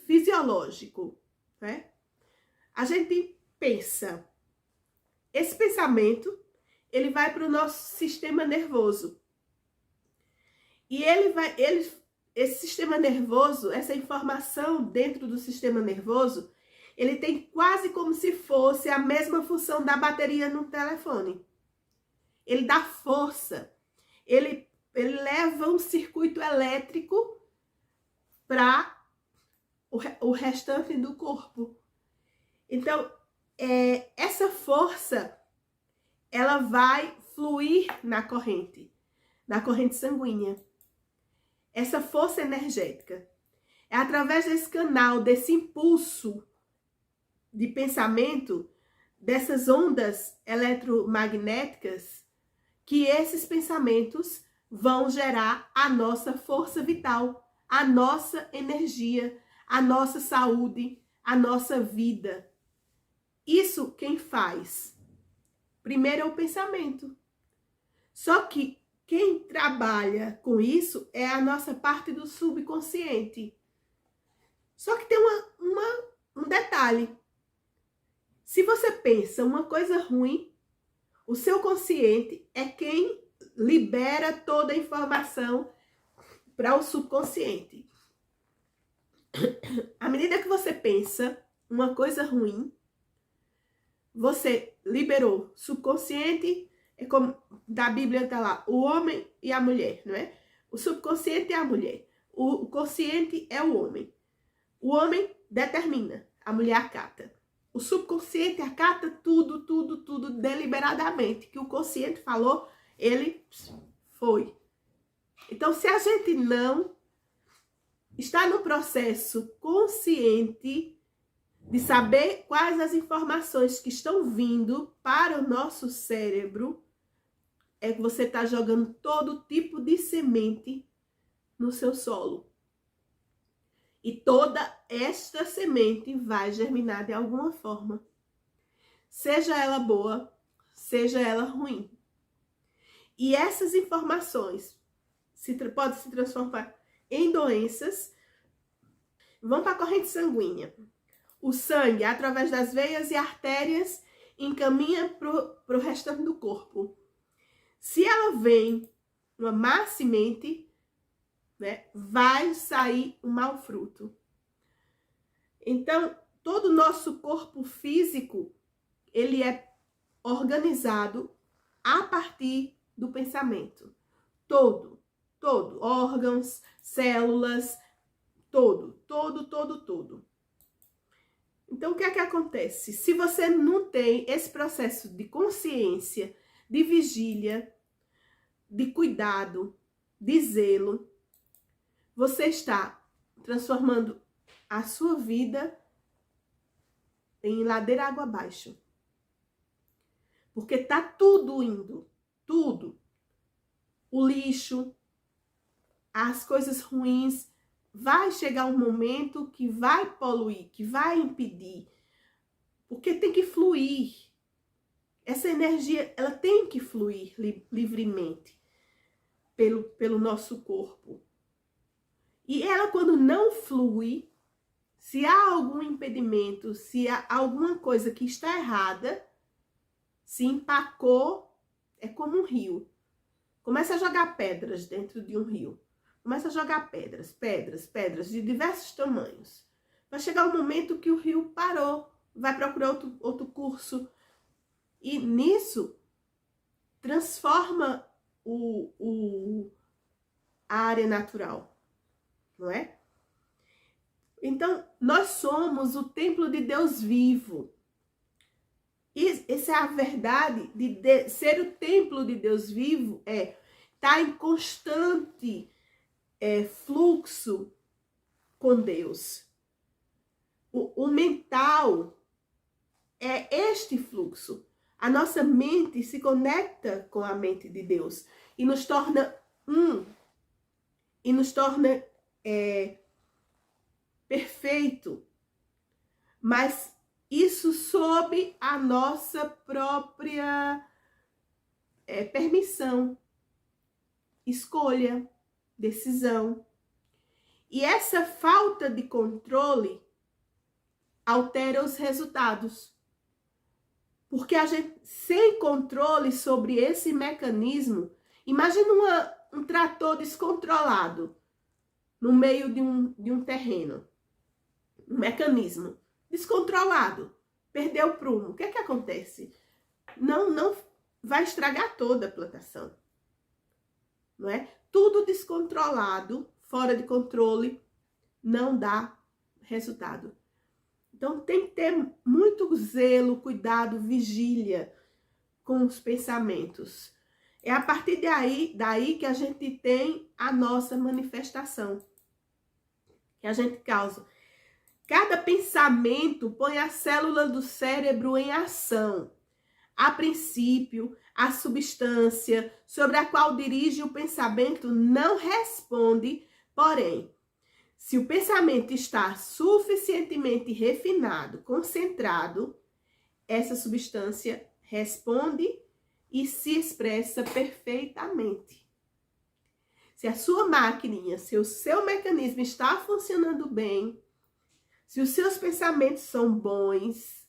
fisiológico, né? A gente pensa, esse pensamento, ele vai para o nosso sistema nervoso. E esse sistema nervoso, essa informação dentro do sistema nervoso, ele tem quase como se fosse a mesma função da bateria no telefone. Ele dá força, ele leva um circuito elétrico para o restante do corpo. Então, essa força, ela vai fluir na corrente sanguínea. Essa força energética. É através desse canal, desse impulso de pensamento, dessas ondas eletromagnéticas, que esses pensamentos vão gerar a nossa força vital, a nossa energia, a nossa saúde, a nossa vida. Isso quem faz? Primeiro é o pensamento. Só que quem trabalha com isso é a nossa parte do subconsciente. Só que tem um detalhe. Se você pensa uma coisa ruim, o seu consciente é quem libera toda a informação para o subconsciente. À medida que você pensa uma coisa ruim, você liberou subconsciente, é como da Bíblia está lá, o homem e a mulher, não é? O subconsciente é a mulher, o consciente é o homem. O homem determina, a mulher acata. O subconsciente acata tudo deliberadamente, que o consciente falou, ele foi. Então, se a gente não está no processo consciente de saber quais as informações que estão vindo para o nosso cérebro, é que você está jogando todo tipo de semente no seu solo. E toda esta semente vai germinar de alguma forma. Seja ela boa, seja ela ruim. E essas informações podem se transformar em doenças, vão para a corrente sanguínea. O sangue, através das veias e artérias, encaminha para o restante do corpo. Se ela vem uma má semente, né, vai sair um mau fruto. Então, todo o nosso corpo físico, ele é organizado a partir do pensamento. Todo. Órgãos, células, todo. Então, o que é que acontece? Se você não tem esse processo de consciência, de vigília, de cuidado, de zelo, você está transformando a sua vida em ladeira água abaixo. Porque tá tudo indo, tudo. O lixo, as coisas ruins, vai chegar um momento que vai poluir, que vai impedir. Porque tem que fluir. Essa energia, ela tem que fluir livremente pelo nosso corpo. E ela, quando não flui, se há algum impedimento, se há alguma coisa que está errada, se empacou, é como um rio. Começa a jogar pedras dentro de um rio. Começa a jogar pedras, pedras de diversos tamanhos. Vai chegar um momento que o rio parou, vai procurar outro curso. E nisso, transforma a área natural, não é? Então, nós somos o templo de Deus vivo. E essa é a verdade de ser o templo de Deus vivo, estar em constante fluxo com Deus. O mental é este fluxo. A nossa mente se conecta com a mente de Deus e nos torna e nos torna perfeito. Mas isso sob a nossa própria permissão, escolha, decisão. E essa falta de controle altera os resultados. Porque a gente, sem controle sobre esse mecanismo, imagina um trator descontrolado no meio de um terreno. Um mecanismo descontrolado, perdeu o prumo. O que é que acontece? Não vai estragar toda a plantação. Não é? Tudo descontrolado, fora de controle, não dá resultado. Então tem que ter muito zelo, cuidado, vigília com os pensamentos. É a partir daí que a gente tem a nossa manifestação, que a gente causa. Cada pensamento põe a célula do cérebro em ação. A princípio, a substância sobre a qual dirige o pensamento não responde, porém, se o pensamento está suficientemente refinado, concentrado, essa substância responde e se expressa perfeitamente. Se a sua maquininha, se o seu mecanismo está funcionando bem, se os seus pensamentos são bons,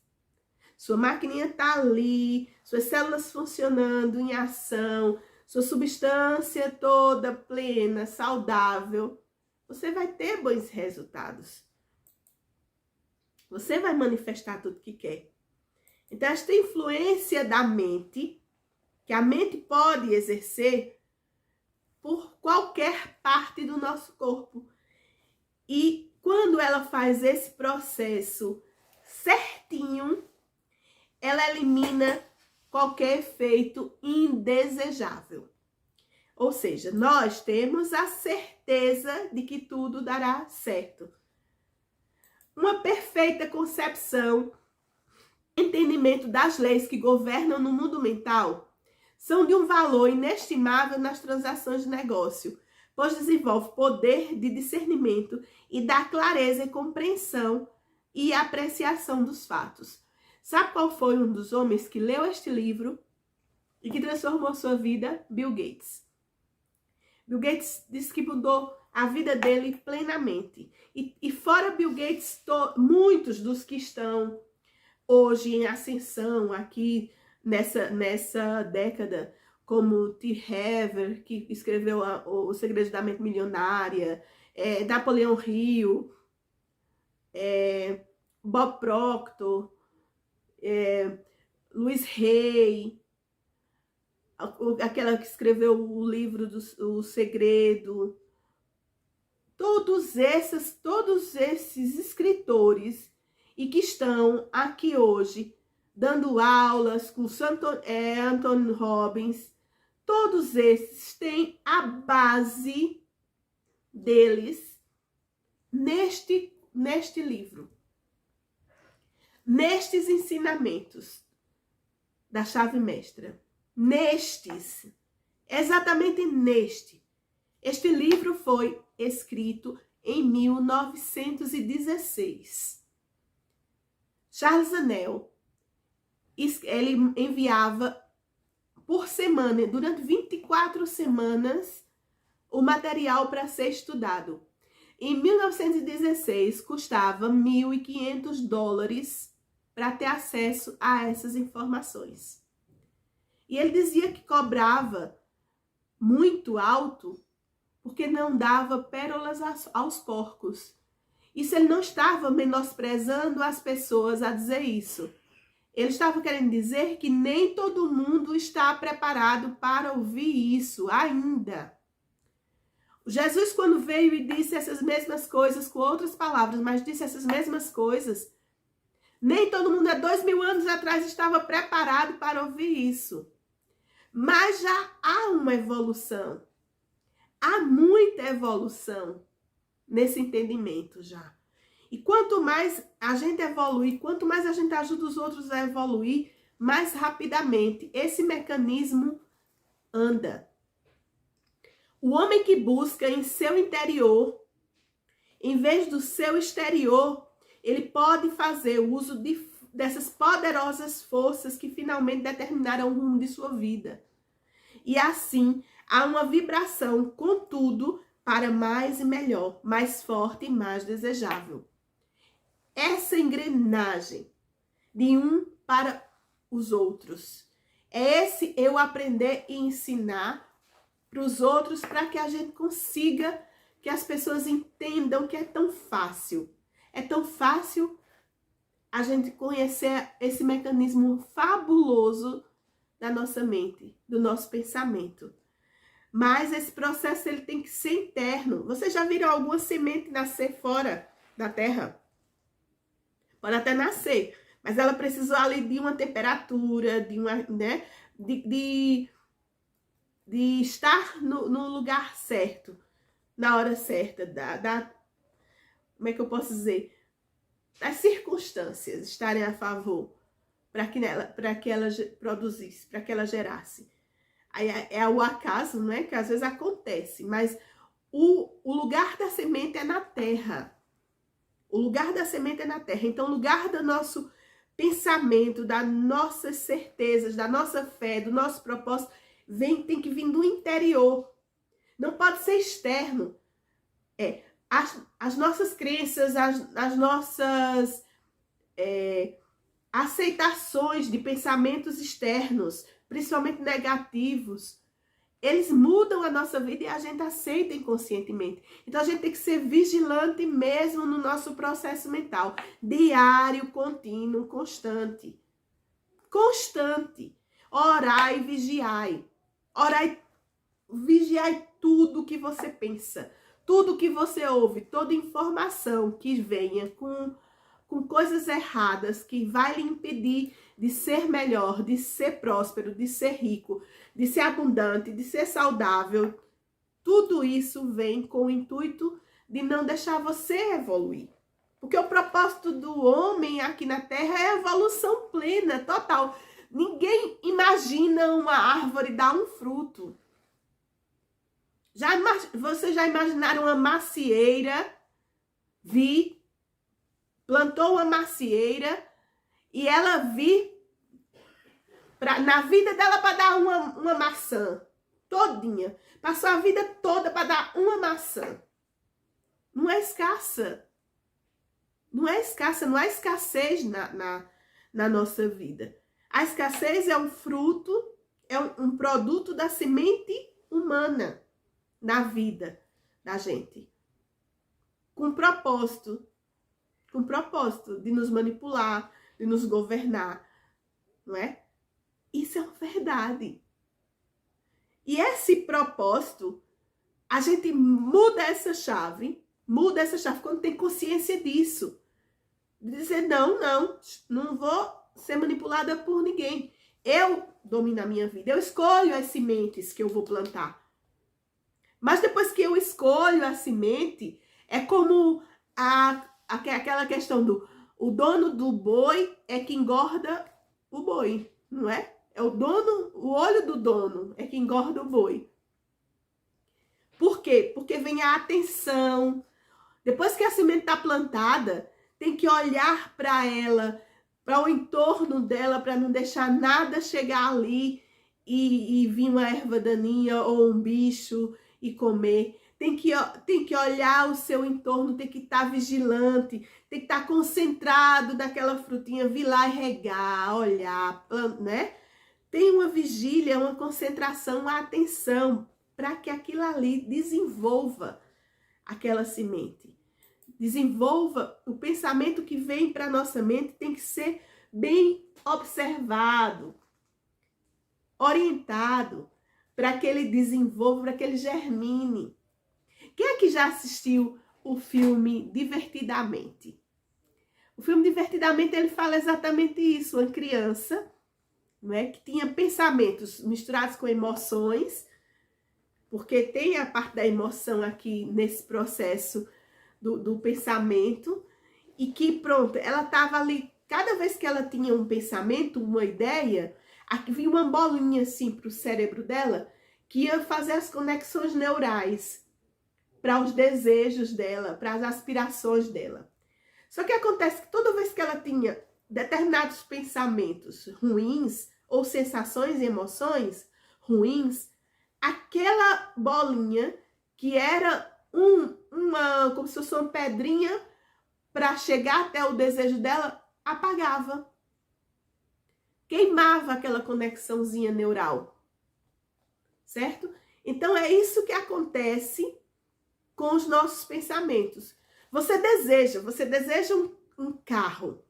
sua maquininha está ali, suas células funcionando em ação, sua substância toda plena, saudável, você vai ter bons resultados. Você vai manifestar tudo que quer. Então, esta influência da mente, que a mente pode exercer por qualquer parte do nosso corpo. E quando ela faz esse processo certinho, ela elimina qualquer efeito indesejável. Ou seja, nós temos a certeza de que tudo dará certo. Uma perfeita concepção, entendimento das leis que governam no mundo mental são de um valor inestimável nas transações de negócio, pois desenvolve poder de discernimento e dá clareza e compreensão e apreciação dos fatos. Sabe qual foi um dos homens que leu este livro e que transformou sua vida? Bill Gates. Bill Gates disse que mudou a vida dele plenamente. E fora Bill Gates, muitos dos que estão hoje em ascensão aqui nessa década, como T. Harv, que escreveu O Segredo da Mente Milionária, Napoleão Hill, Bob Proctor, Louise Hay, aquela que escreveu o livro O Segredo, todos esses escritores e que estão aqui hoje dando aulas com Anthony Robbins, todos esses têm a base deles neste livro, nestes ensinamentos da chave mestra. Exatamente neste. Este livro foi escrito em 1916. Charles Haanel ele enviava por semana, durante 24 semanas, o material para ser estudado. Em 1916, custava $1.500 para ter acesso a essas informações. E ele dizia que cobrava muito alto porque não dava pérolas aos porcos. Isso ele não estava menosprezando as pessoas a dizer isso. Ele estava querendo dizer que nem todo mundo está preparado para ouvir isso ainda. Jesus, quando veio e disse essas mesmas coisas com outras palavras, mas disse essas mesmas coisas, nem todo mundo há 2000 anos atrás estava preparado para ouvir isso. Mas já há uma evolução. Há muita evolução nesse entendimento já. E quanto mais a gente evoluir, quanto mais a gente ajuda os outros a evoluir, mais rapidamente esse mecanismo anda. O homem que busca em seu interior, em vez do seu exterior, ele pode fazer uso dessas poderosas forças que finalmente determinaram o rumo de sua vida. E assim, há uma vibração, contudo, para mais e melhor, mais forte e mais desejável. Essa engrenagem de um para os outros. É esse eu aprender e ensinar para os outros, para que a gente consiga, que as pessoas entendam que é tão fácil. É tão fácil a gente conhecer esse mecanismo fabuloso da nossa mente, do nosso pensamento. Mas esse processo ele tem que ser interno. Vocês já viram alguma semente nascer fora da terra? Pode até nascer, mas ela precisou ali de uma temperatura, de uma, né, de estar no lugar certo, na hora certa, como é que eu posso dizer? Das circunstâncias estarem a favor para que ela produzisse, para que ela gerasse. Aí é o acaso, não é? Que às vezes acontece, mas o lugar da semente é na terra. O lugar da semente é na terra. Então, o lugar do nosso pensamento, das nossas certezas, da nossa fé, do nosso propósito, tem que vir do interior. Não pode ser externo. As nossas crenças, as nossas aceitações de pensamentos externos, principalmente negativos, eles mudam a nossa vida e a gente aceita inconscientemente. Então, a gente tem que ser vigilante mesmo no nosso processo mental. Diário, contínuo, constante. Constante. Orai e vigiai. Orai, vigiai tudo que você pensa. Tudo que você ouve, toda informação que venha com coisas erradas, que vai lhe impedir de ser melhor, de ser próspero, de ser rico, de ser abundante, de ser saudável. Tudo isso vem com o intuito de não deixar você evoluir. Porque o propósito do homem aqui na Terra é a evolução plena, total. Ninguém imagina uma árvore dar um fruto. Vocês já imaginaram uma macieira plantou uma macieira e ela na vida dela para dar uma maçã todinha. Passou a vida toda para dar uma maçã. Não é escassa. Não é escassa, não há escassez na nossa vida. A escassez é um fruto, é um produto da semente humana na vida da gente. Com propósito de nos manipular, de nos governar, não é? Isso é uma verdade. E esse propósito, a gente muda essa chave quando tem consciência disso. Dizer, não vou ser manipulada por ninguém. Eu domino a minha vida, eu escolho as sementes que eu vou plantar. Mas depois que eu escolho a semente, é como aquela questão o dono do boi é que engorda o boi, não é? É o olho do dono é que engorda o boi. Por quê? Porque vem a atenção. Depois que a semente está plantada, tem que olhar para ela para o entorno dela, para não deixar nada chegar ali e vir uma erva daninha ou um bicho e comer. Tem que olhar o seu entorno, tem que estar vigilante, tem que estar concentrado naquela frutinha, vir lá e regar, olhar, né? Tem uma vigília, uma concentração, uma atenção para que aquilo ali desenvolva aquela semente. Desenvolva o pensamento que vem para a nossa mente, tem que ser bem observado, orientado, para que ele desenvolva, para que ele germine. Quem é que já assistiu o filme Divertidamente? O filme Divertidamente, ele fala exatamente isso, uma criança, né, que tinha pensamentos misturados com emoções, porque tem a parte da emoção aqui nesse processo do pensamento, e que pronto, ela estava ali, cada vez que ela tinha um pensamento, uma ideia, aqui vinha uma bolinha assim para o cérebro dela, que ia fazer as conexões neurais para os desejos dela, para as aspirações dela. Só que acontece que toda vez que ela tinha determinados pensamentos ruins, ou sensações e emoções ruins, aquela bolinha, que era como se fosse uma pedrinha para chegar até o desejo dela, apagava. Queimava aquela conexãozinha neural. Certo? Então é isso que acontece com os nossos pensamentos. Você deseja um carro,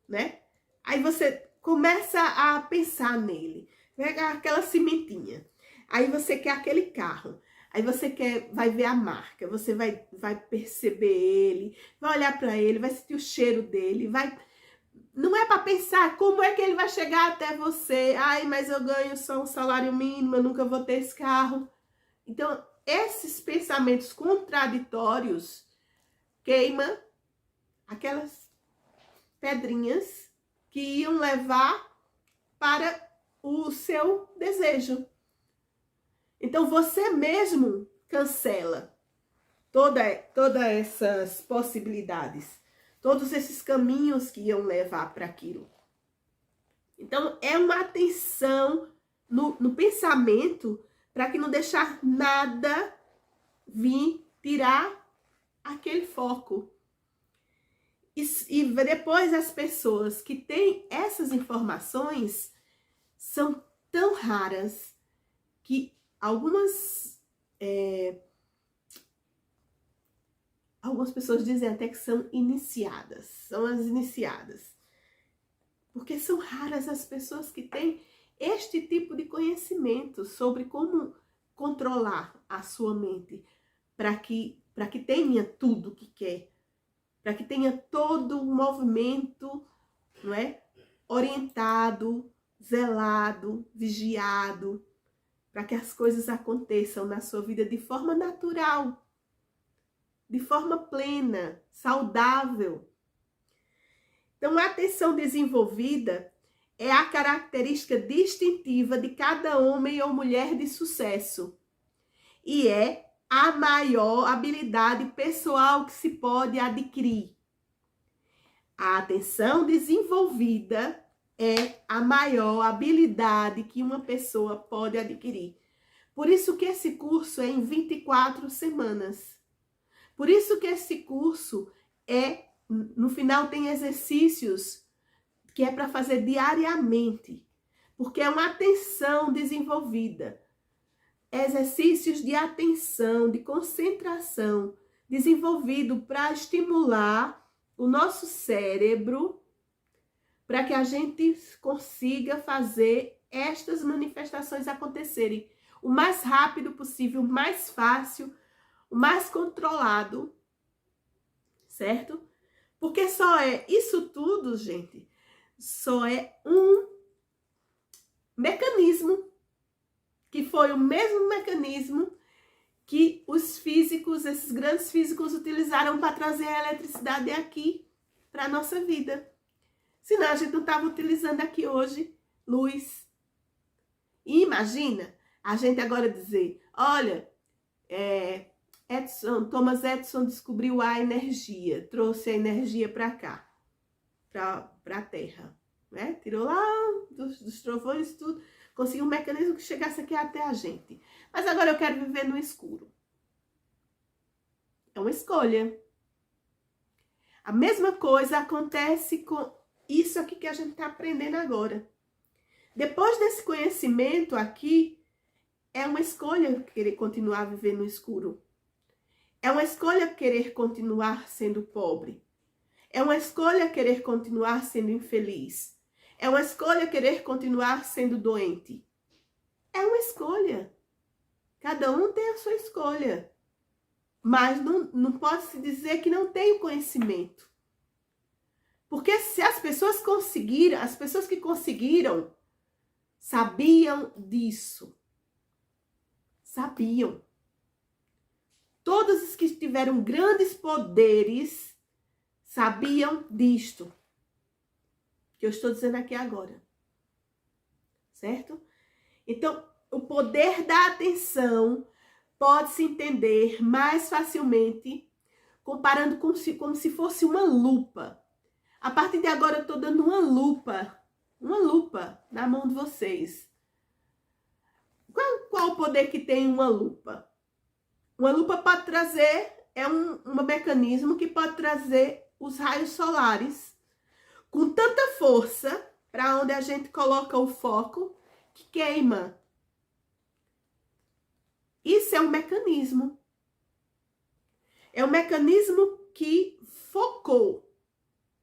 né? Aí você começa a pensar nele, pega aquela cimentinha. Aí você quer aquele carro. Aí você vai ver a marca, você vai perceber ele, vai olhar para ele, vai sentir o cheiro dele, não é para pensar como é que ele vai chegar até você. Ai, mas eu ganho só um salário mínimo, eu nunca vou ter esse carro. Então, esses pensamentos contraditórios queimam aquelas pedrinhas que iam levar para o seu desejo. Então, você mesmo cancela todas essas possibilidades, todos esses caminhos que iam levar para aquilo. Então, é uma atenção no pensamento para que não deixar nada vir tirar aquele foco. E depois as pessoas que têm essas informações são tão raras que algumas pessoas dizem até que são iniciadas, são as iniciadas. Porque são raras as pessoas que têm este tipo de conhecimento sobre como controlar a sua mente para que tenha tudo o que quer, para que tenha todo o movimento, não é? Orientado, zelado, vigiado, para que as coisas aconteçam na sua vida de forma natural, de forma plena, saudável. Então, a atenção desenvolvida é a característica distintiva de cada homem ou mulher de sucesso e é a maior habilidade pessoal que se pode adquirir. A atenção desenvolvida é a maior habilidade que uma pessoa pode adquirir. Por isso que esse curso é em 24 semanas. Por isso que esse curso no final tem exercícios que é para fazer diariamente, porque é uma atenção desenvolvida. Exercícios de atenção, de concentração, desenvolvido para estimular o nosso cérebro, para que a gente consiga fazer estas manifestações acontecerem o mais rápido possível, o mais fácil, o mais controlado, certo? Porque isso tudo, gente, só é um mecanismo, que foi o mesmo mecanismo que os físicos, esses grandes físicos, utilizaram para trazer a eletricidade aqui para a nossa vida. Senão a gente não estava utilizando aqui hoje luz. E imagina a gente agora dizer, olha, Thomas Edison descobriu a energia, trouxe a energia para cá. para a Terra, né? Tirou lá dos trovões e tudo, conseguiu um mecanismo que chegasse aqui até a gente. Mas agora eu quero viver no escuro. É uma escolha. A mesma coisa acontece com isso aqui que a gente está aprendendo agora. Depois desse conhecimento aqui, é uma escolha querer continuar a viver no escuro. É uma escolha querer continuar sendo pobre. É uma escolha querer continuar sendo infeliz. É uma escolha querer continuar sendo doente. É uma escolha. Cada um tem a sua escolha. Mas não pode se dizer que não tem o conhecimento. Porque se as pessoas conseguiram, as pessoas que conseguiram, sabiam disso. Sabiam. Todos os que tiveram grandes poderes sabiam disto. Que eu estou dizendo aqui agora. Certo? Então, o poder da atenção pode se entender mais facilmente comparando como se fosse uma lupa. A partir de agora eu estou dando uma lupa na mão de vocês. Qual o poder que tem uma lupa? Uma lupa pode trazer, um mecanismo que pode trazer os raios solares com tanta força para onde a gente coloca o foco que queima. Isso é um mecanismo. É um mecanismo que focou,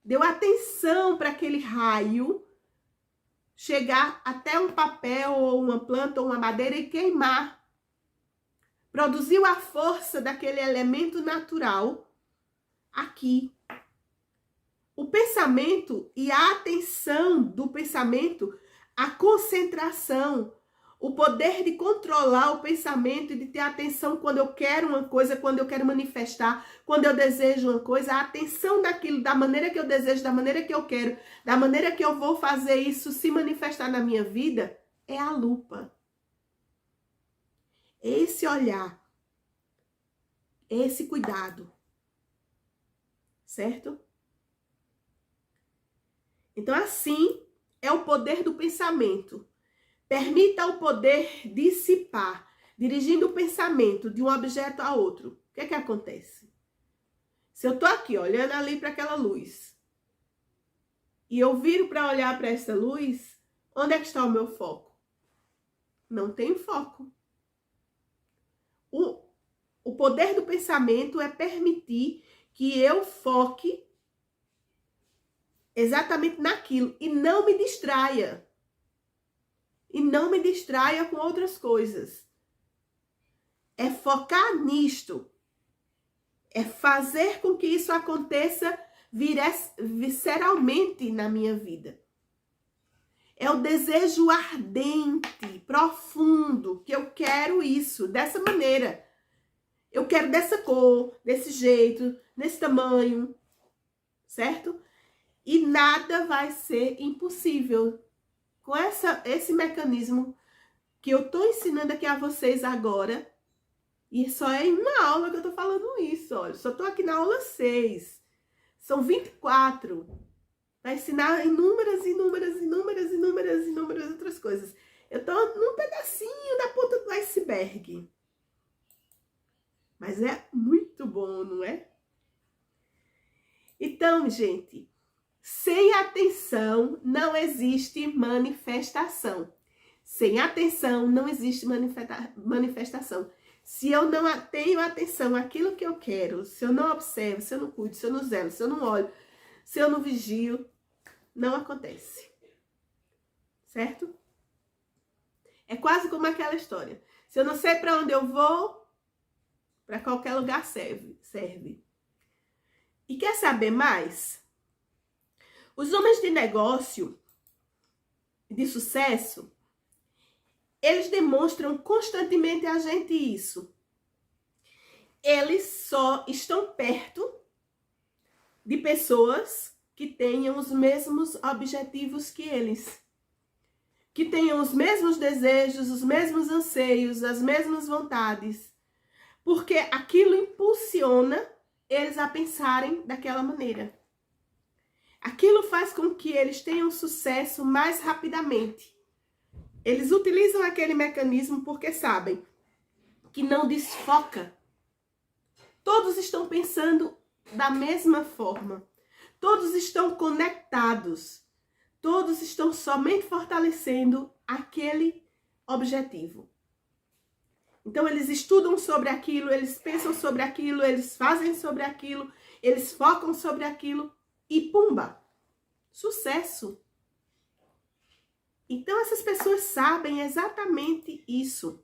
deu atenção para aquele raio chegar até um papel ou uma planta ou uma madeira e queimar. Produziu a força daquele elemento natural aqui. O pensamento e a atenção do pensamento, a concentração, o poder de controlar o pensamento e de ter atenção quando eu quero uma coisa, quando eu quero manifestar, quando eu desejo uma coisa, a atenção daquilo, da maneira que eu desejo, da maneira que eu quero, da maneira que eu vou fazer isso se manifestar na minha vida, é a lupa. Esse olhar, esse cuidado, certo? Então, assim, é o poder do pensamento. Permita o poder dissipar, dirigindo o pensamento de um objeto a outro. O que é que acontece? Se eu tô aqui olhando ali para aquela luz e eu viro para olhar para essa luz, onde é que está o meu foco? Não tem foco. O poder do pensamento é permitir que eu foque exatamente naquilo e não me distraia. E não me distraia com outras coisas. É focar nisto. É fazer com que isso aconteça visceralmente na minha vida. É o desejo ardente, profundo, que eu quero isso, dessa maneira. Eu quero dessa cor, desse jeito, nesse tamanho, certo? E nada vai ser impossível. Com esse mecanismo que eu tô ensinando aqui a vocês agora, e só é em uma aula que eu tô falando isso, olha, só tô aqui na aula 6, são 24, vai ensinar inúmeras outras coisas. Eu tô num pedacinho da ponta do iceberg, mas é muito bom, não é? Então, gente, sem atenção não existe manifestação. Sem atenção não existe manifestação. Se eu não tenho atenção àquilo que eu quero, se eu não observo, se eu não cuido, se eu não zelo, se eu não olho, se eu não vigio, não acontece. Certo? É quase como aquela história. Se eu não sei para onde eu vou, para qualquer lugar serve. E quer saber mais? Os homens de negócio, de sucesso, eles demonstram constantemente a gente isso. Eles só estão perto de pessoas que tenham os mesmos objetivos que eles. Que tenham os mesmos desejos, os mesmos anseios, as mesmas vontades. Porque aquilo impulsiona eles a pensarem daquela maneira. Aquilo faz com que eles tenham sucesso mais rapidamente. Eles utilizam aquele mecanismo porque sabem que não desfoca. Todos estão pensando da mesma forma. Todos estão conectados. Todos estão somente fortalecendo aquele objetivo. Então, eles estudam sobre aquilo, eles pensam sobre aquilo, eles fazem sobre aquilo, eles focam sobre aquilo e pumba! Sucesso! Então, essas pessoas sabem exatamente isso.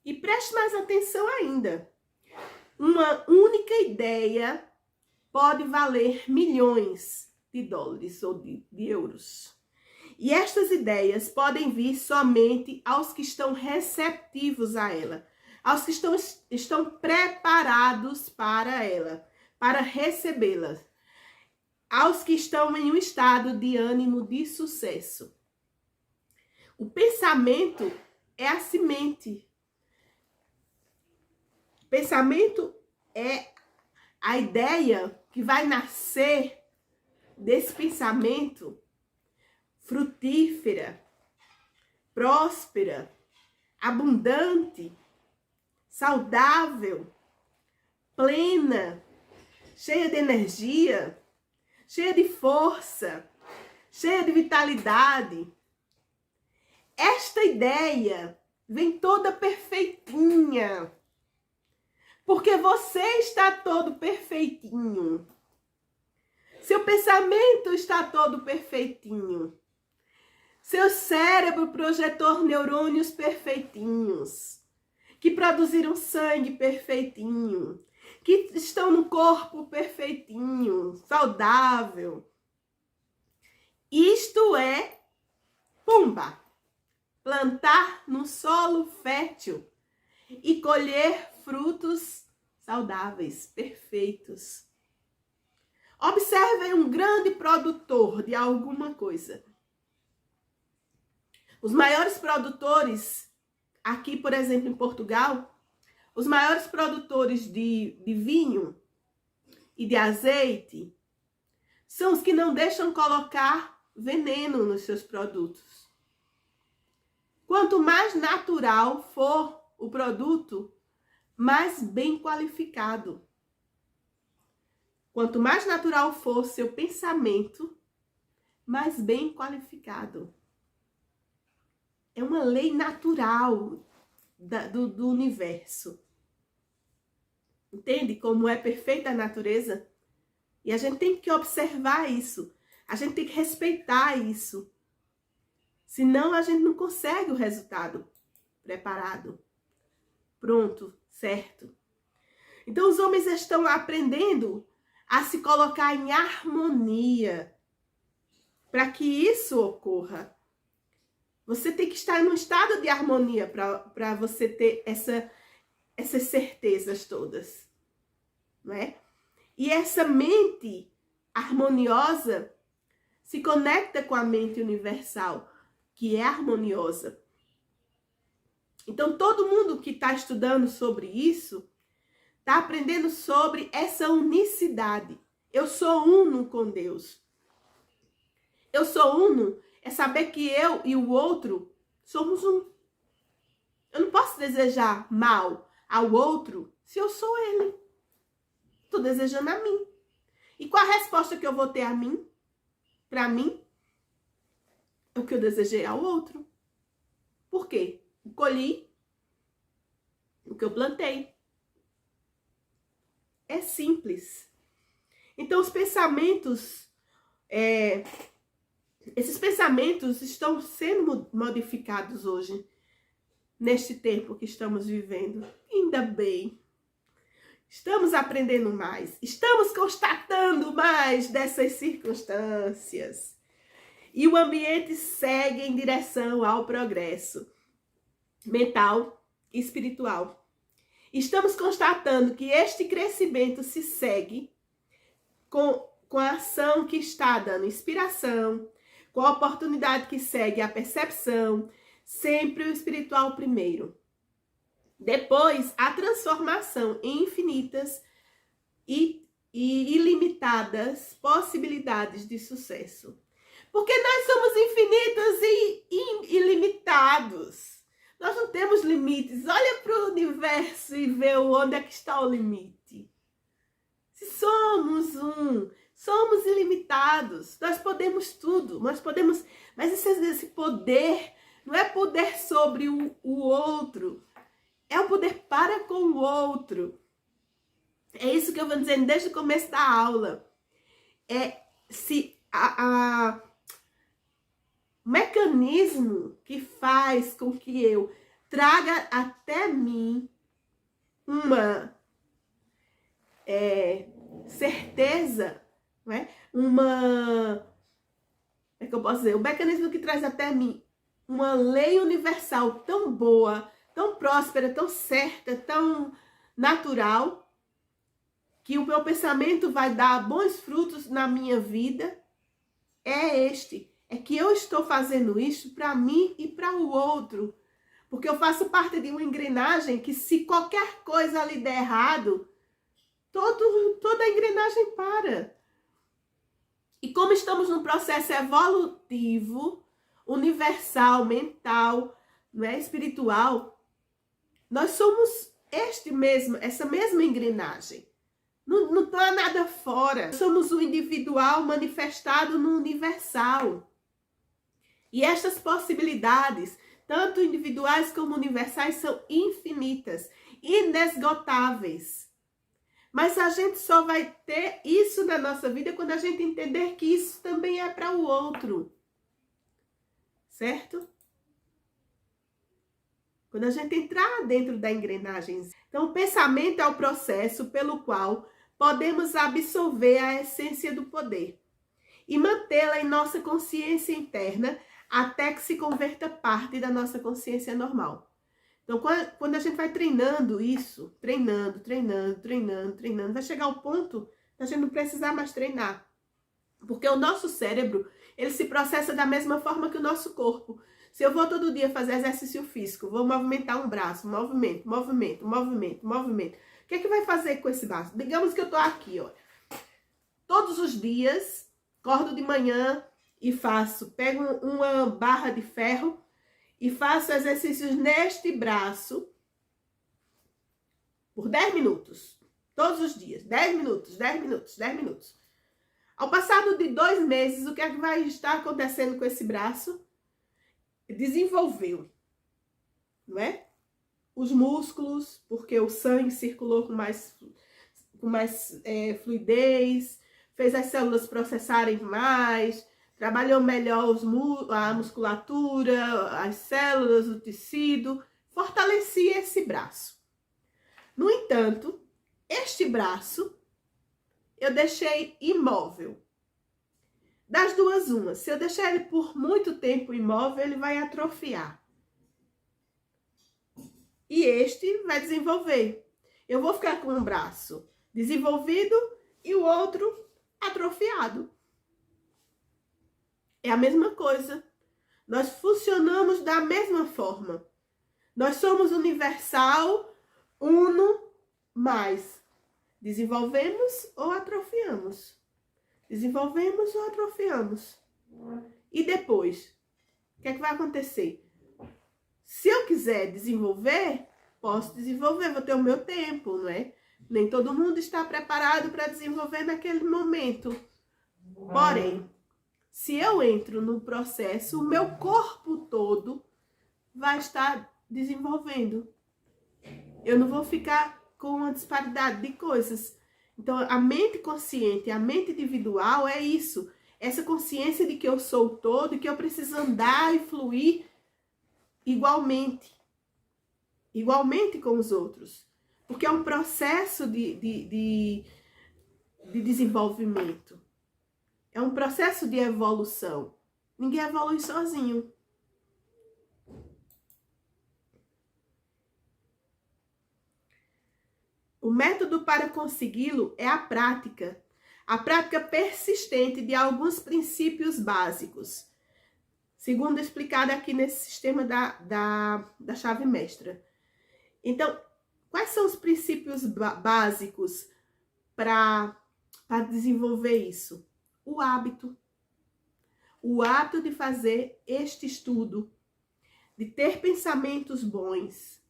E preste mais atenção ainda. Uma única ideia pode valer milhões de dólares ou de euros. E estas ideias podem vir somente aos que estão receptivos a ela, aos que estão preparados para ela, para recebê-la, aos que estão em um estado de ânimo de sucesso. O pensamento é a semente. O pensamento é a ideia que vai nascer desse pensamento frutífera, próspera, abundante, saudável, plena, cheia de energia, cheia de força, cheia de vitalidade. Esta ideia vem toda perfeitinha, porque você está todo perfeitinho. Seu pensamento está todo perfeitinho. Seu cérebro projetou neurônios perfeitinhos, que produziram sangue perfeitinho, que estão no corpo perfeitinho, saudável. Isto é, pumba, plantar no solo fértil e colher frutos saudáveis, perfeitos. Observem um grande produtor de alguma coisa. Os maiores produtores, aqui, por exemplo, em Portugal, os maiores produtores de vinho e de azeite são os que não deixam colocar veneno nos seus produtos. Quanto mais natural for o produto, mais bem qualificado. Quanto mais natural for seu pensamento, mais bem qualificado. É uma lei natural do universo. Entende como é perfeita a natureza? E a gente tem que observar isso. A gente tem que respeitar isso. Senão a gente não consegue o resultado preparado, pronto, certo. Então os homens estão aprendendo a se colocar em harmonia para que isso ocorra. Você tem que estar num estado de harmonia para você ter essas certezas todas, não é? E essa mente harmoniosa se conecta com a mente universal, que é harmoniosa. Então, todo mundo que está estudando sobre isso, está aprendendo sobre essa unicidade. Eu sou uno com Deus. Eu sou uno é saber que eu e o outro somos um. Eu não posso desejar mal ao outro se eu sou ele. Estou desejando a mim. E qual a resposta que eu vou ter a mim? Para mim? É o que eu desejei ao outro. Por quê? Eu colhi o que eu plantei. É simples. Então, os pensamentos, esses pensamentos estão sendo modificados hoje, neste tempo que estamos vivendo. Ainda bem. Estamos aprendendo mais. Estamos constatando mais dessas circunstâncias. E o ambiente segue em direção ao progresso mental e espiritual. Estamos constatando que este crescimento se segue com a ação que está dando inspiração, com a oportunidade que segue a percepção, sempre o espiritual primeiro. Depois, a transformação em infinitas e e ilimitadas possibilidades de sucesso. Porque nós somos infinitos e ilimitados. Nós não temos limites. Olha para o universo e vê onde é que está o limite. Se somos ilimitados. Nós podemos tudo. Nós podemos, mas esse poder não é poder sobre o outro. É o poder para com o outro. É isso que eu vou dizendo desde o começo da aula. O mecanismo que faz com que eu traga até mim uma certeza, né? Como é que eu posso dizer? O mecanismo que traz até mim uma lei universal tão boa, tão próspera, tão certa, tão natural, que o meu pensamento vai dar bons frutos na minha vida, é que eu estou fazendo isso para mim e para o outro. Porque eu faço parte de uma engrenagem que, se qualquer coisa ali der errado, toda a engrenagem para. E como estamos num processo evolutivo, universal, mental, não é, espiritual, nós somos essa mesma engrenagem. Não está nada fora. Somos o individual manifestado no universal. E estas possibilidades, tanto individuais como universais, são infinitas, inesgotáveis. Mas a gente só vai ter isso na nossa vida quando a gente entender que isso também é para o outro. Certo? Quando a gente entrar dentro da engrenagem. Então, o pensamento é o processo pelo qual podemos absorver a essência do poder e mantê-la em nossa consciência interna até que se converta parte da nossa consciência normal. Então, quando a gente vai treinando isso, treinando, vai chegar ao ponto da gente não precisar mais treinar. Porque o nosso cérebro, ele se processa da mesma forma que o nosso corpo. Se eu vou todo dia fazer exercício físico, vou movimentar um braço, movimento. O que é que vai fazer com esse braço? Digamos que eu tô aqui, ó. Todos os dias, acordo de manhã e pego uma barra de ferro e faço exercícios neste braço por 10 minutos. Todos os dias, 10 minutos. Ao passado de 2 meses, o que é que vai estar acontecendo com esse braço? Desenvolveu, não é? Os músculos, porque o sangue circulou com mais fluidez, fez as células processarem mais, trabalhou melhor a musculatura, as células, o tecido, fortalecia esse braço. No entanto, este braço eu deixei imóvel. Das duas, uma. Se eu deixar ele por muito tempo imóvel, ele vai atrofiar. E este vai desenvolver. Eu vou ficar com um braço desenvolvido e o outro atrofiado. É a mesma coisa. Nós funcionamos da mesma forma. Nós somos universal, uno, mais. Desenvolvemos ou atrofiamos. Desenvolvemos ou atrofiamos. E depois, o que é que vai acontecer? Se eu quiser desenvolver, posso desenvolver, vou ter o meu tempo, não é? Nem todo mundo está preparado para desenvolver naquele momento. Porém, se eu entro no processo, o meu corpo todo vai estar desenvolvendo. Eu não vou ficar com uma disparidade de coisas. Então, a mente consciente, a mente individual é isso. Essa consciência de que eu sou o todo e que eu preciso andar e fluir igualmente com os outros. Porque é um processo de desenvolvimento. É um processo de evolução. Ninguém evolui sozinho. O método para consegui-lo é a prática persistente de alguns princípios básicos, segundo explicado aqui nesse sistema da chave mestra. Então, quais são os princípios básicos para para desenvolver isso? O hábito. O hábito de fazer este estudo, de ter pensamentos bons,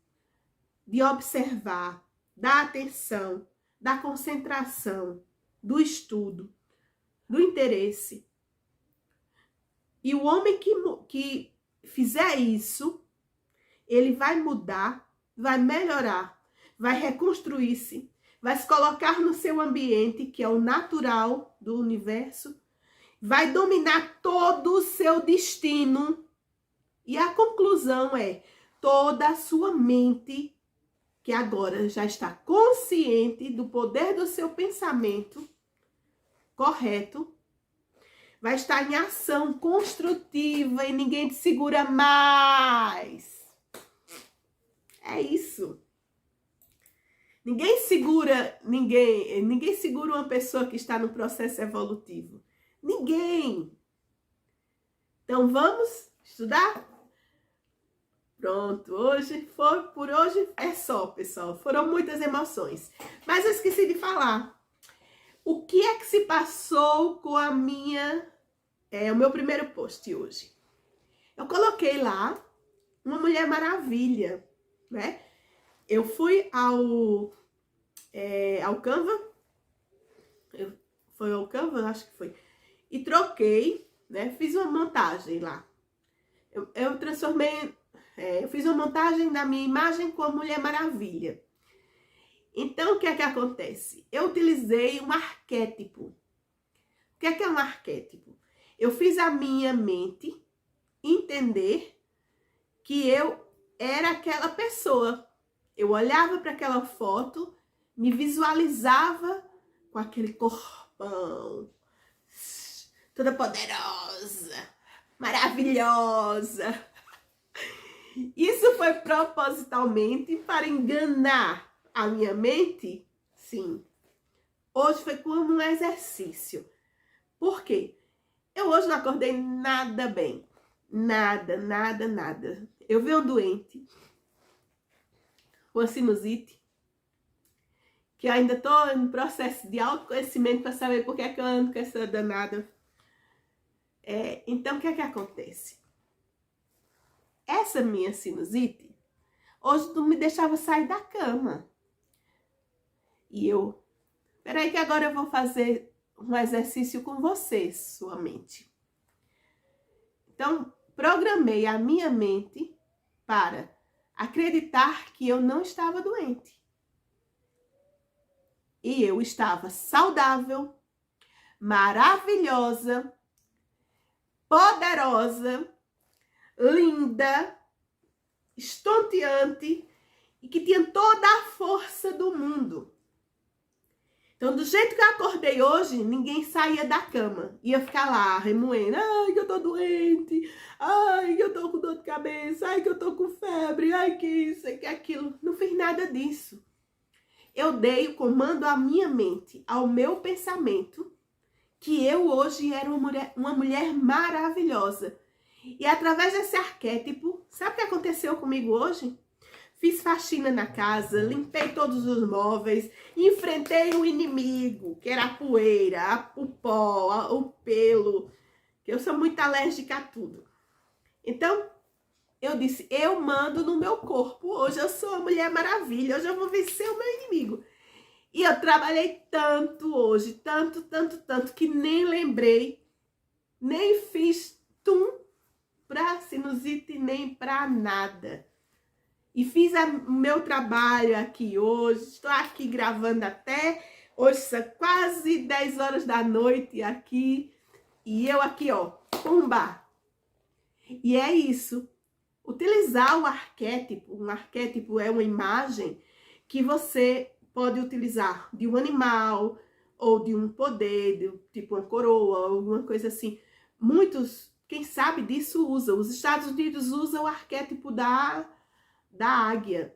de observar, da atenção, da concentração, do estudo, do interesse. E o homem que fizer isso, ele vai mudar, vai melhorar, vai reconstruir-se, vai se colocar no seu ambiente, que é o natural do universo, vai dominar todo o seu destino. E a conclusão é, toda a sua mente, que agora já está consciente do poder do seu pensamento correto, vai estar em ação construtiva e ninguém te segura mais. É isso. Ninguém segura uma pessoa que está no processo evolutivo. Ninguém. Então vamos estudar? Pronto, por hoje é só, pessoal. Foram muitas emoções. Mas eu esqueci de falar. O que é que se passou com o meu primeiro post hoje? Eu coloquei lá uma Mulher Maravilha, né? Eu fui ao Canva, foi ao Canva, acho que foi, e troquei, né? Fiz uma montagem lá. Eu fiz uma montagem da minha imagem com a Mulher Maravilha. Então, o que é que acontece? Eu utilizei um arquétipo. O que é um arquétipo? Eu fiz a minha mente entender que eu era aquela pessoa. Eu olhava para aquela foto, me visualizava com aquele corpão, toda poderosa, maravilhosa. Isso foi propositalmente para enganar a minha mente? Sim. Hoje foi como um exercício. Por quê? Eu hoje não acordei nada bem. Nada, nada, nada. Eu vi um doente, uma sinusite, que eu ainda estou em processo de autoconhecimento para saber por que é que eu ando com essa danada. Então, o que é que acontece? Essa minha sinusite, hoje não me deixava sair da cama. E peraí que agora eu vou fazer um exercício com você, sua mente. Então, programei a minha mente para acreditar que eu não estava doente. E eu estava saudável, maravilhosa, poderosa, linda, estonteante e que tinha toda a força do mundo. Então, do jeito que eu acordei hoje, ninguém saía da cama. Ia ficar lá, remoendo. Ai, que eu tô doente. Ai, que eu tô com dor de cabeça. Ai, que eu tô com febre. Ai, que isso, que aquilo. Não fiz nada disso. Eu dei o comando à minha mente, ao meu pensamento, que eu hoje era uma mulher maravilhosa. E através desse arquétipo, sabe o que aconteceu comigo hoje? Fiz faxina na casa, limpei todos os móveis, enfrentei o inimigo, que era a poeira, o pó, o pelo, que eu sou muito alérgica a tudo. Então, eu disse, eu mando no meu corpo, hoje eu sou a Mulher Maravilha, hoje eu vou vencer o meu inimigo. E eu trabalhei tanto hoje, tanto, que nem lembrei, nem fiz pra sinusite, nem pra nada. E fiz o meu trabalho aqui hoje, estou aqui gravando até, hoje são quase 10 horas da noite aqui, e eu aqui, ó, pumba. E é isso, utilizar o arquétipo, um arquétipo é uma imagem que você pode utilizar de um animal, ou de um poder, tipo uma coroa, alguma coisa assim. Muitos, quem sabe disso, usam. Os Estados Unidos usam o arquétipo da águia,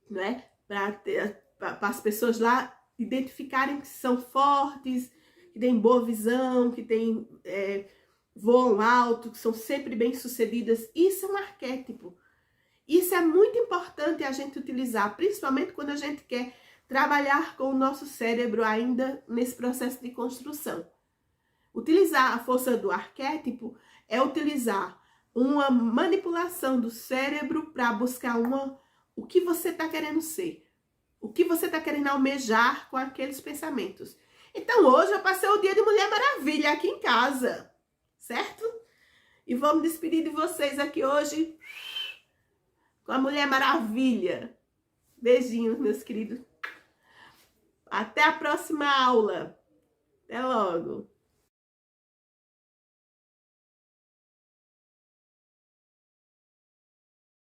né? Para as pessoas lá identificarem que são fortes, que têm boa visão, que voam alto, que são sempre bem-sucedidas. Isso é um arquétipo. Isso é muito importante a gente utilizar, principalmente quando a gente quer trabalhar com o nosso cérebro ainda nesse processo de construção. Utilizar a força do arquétipo é utilizar uma manipulação do cérebro para buscar o que você está querendo ser. O que você está querendo almejar com aqueles pensamentos. Então hoje eu passei o dia de Mulher Maravilha aqui em casa, certo? E vou me despedir de vocês aqui hoje com a Mulher Maravilha. Beijinhos, meus queridos. Até a próxima aula. Até logo.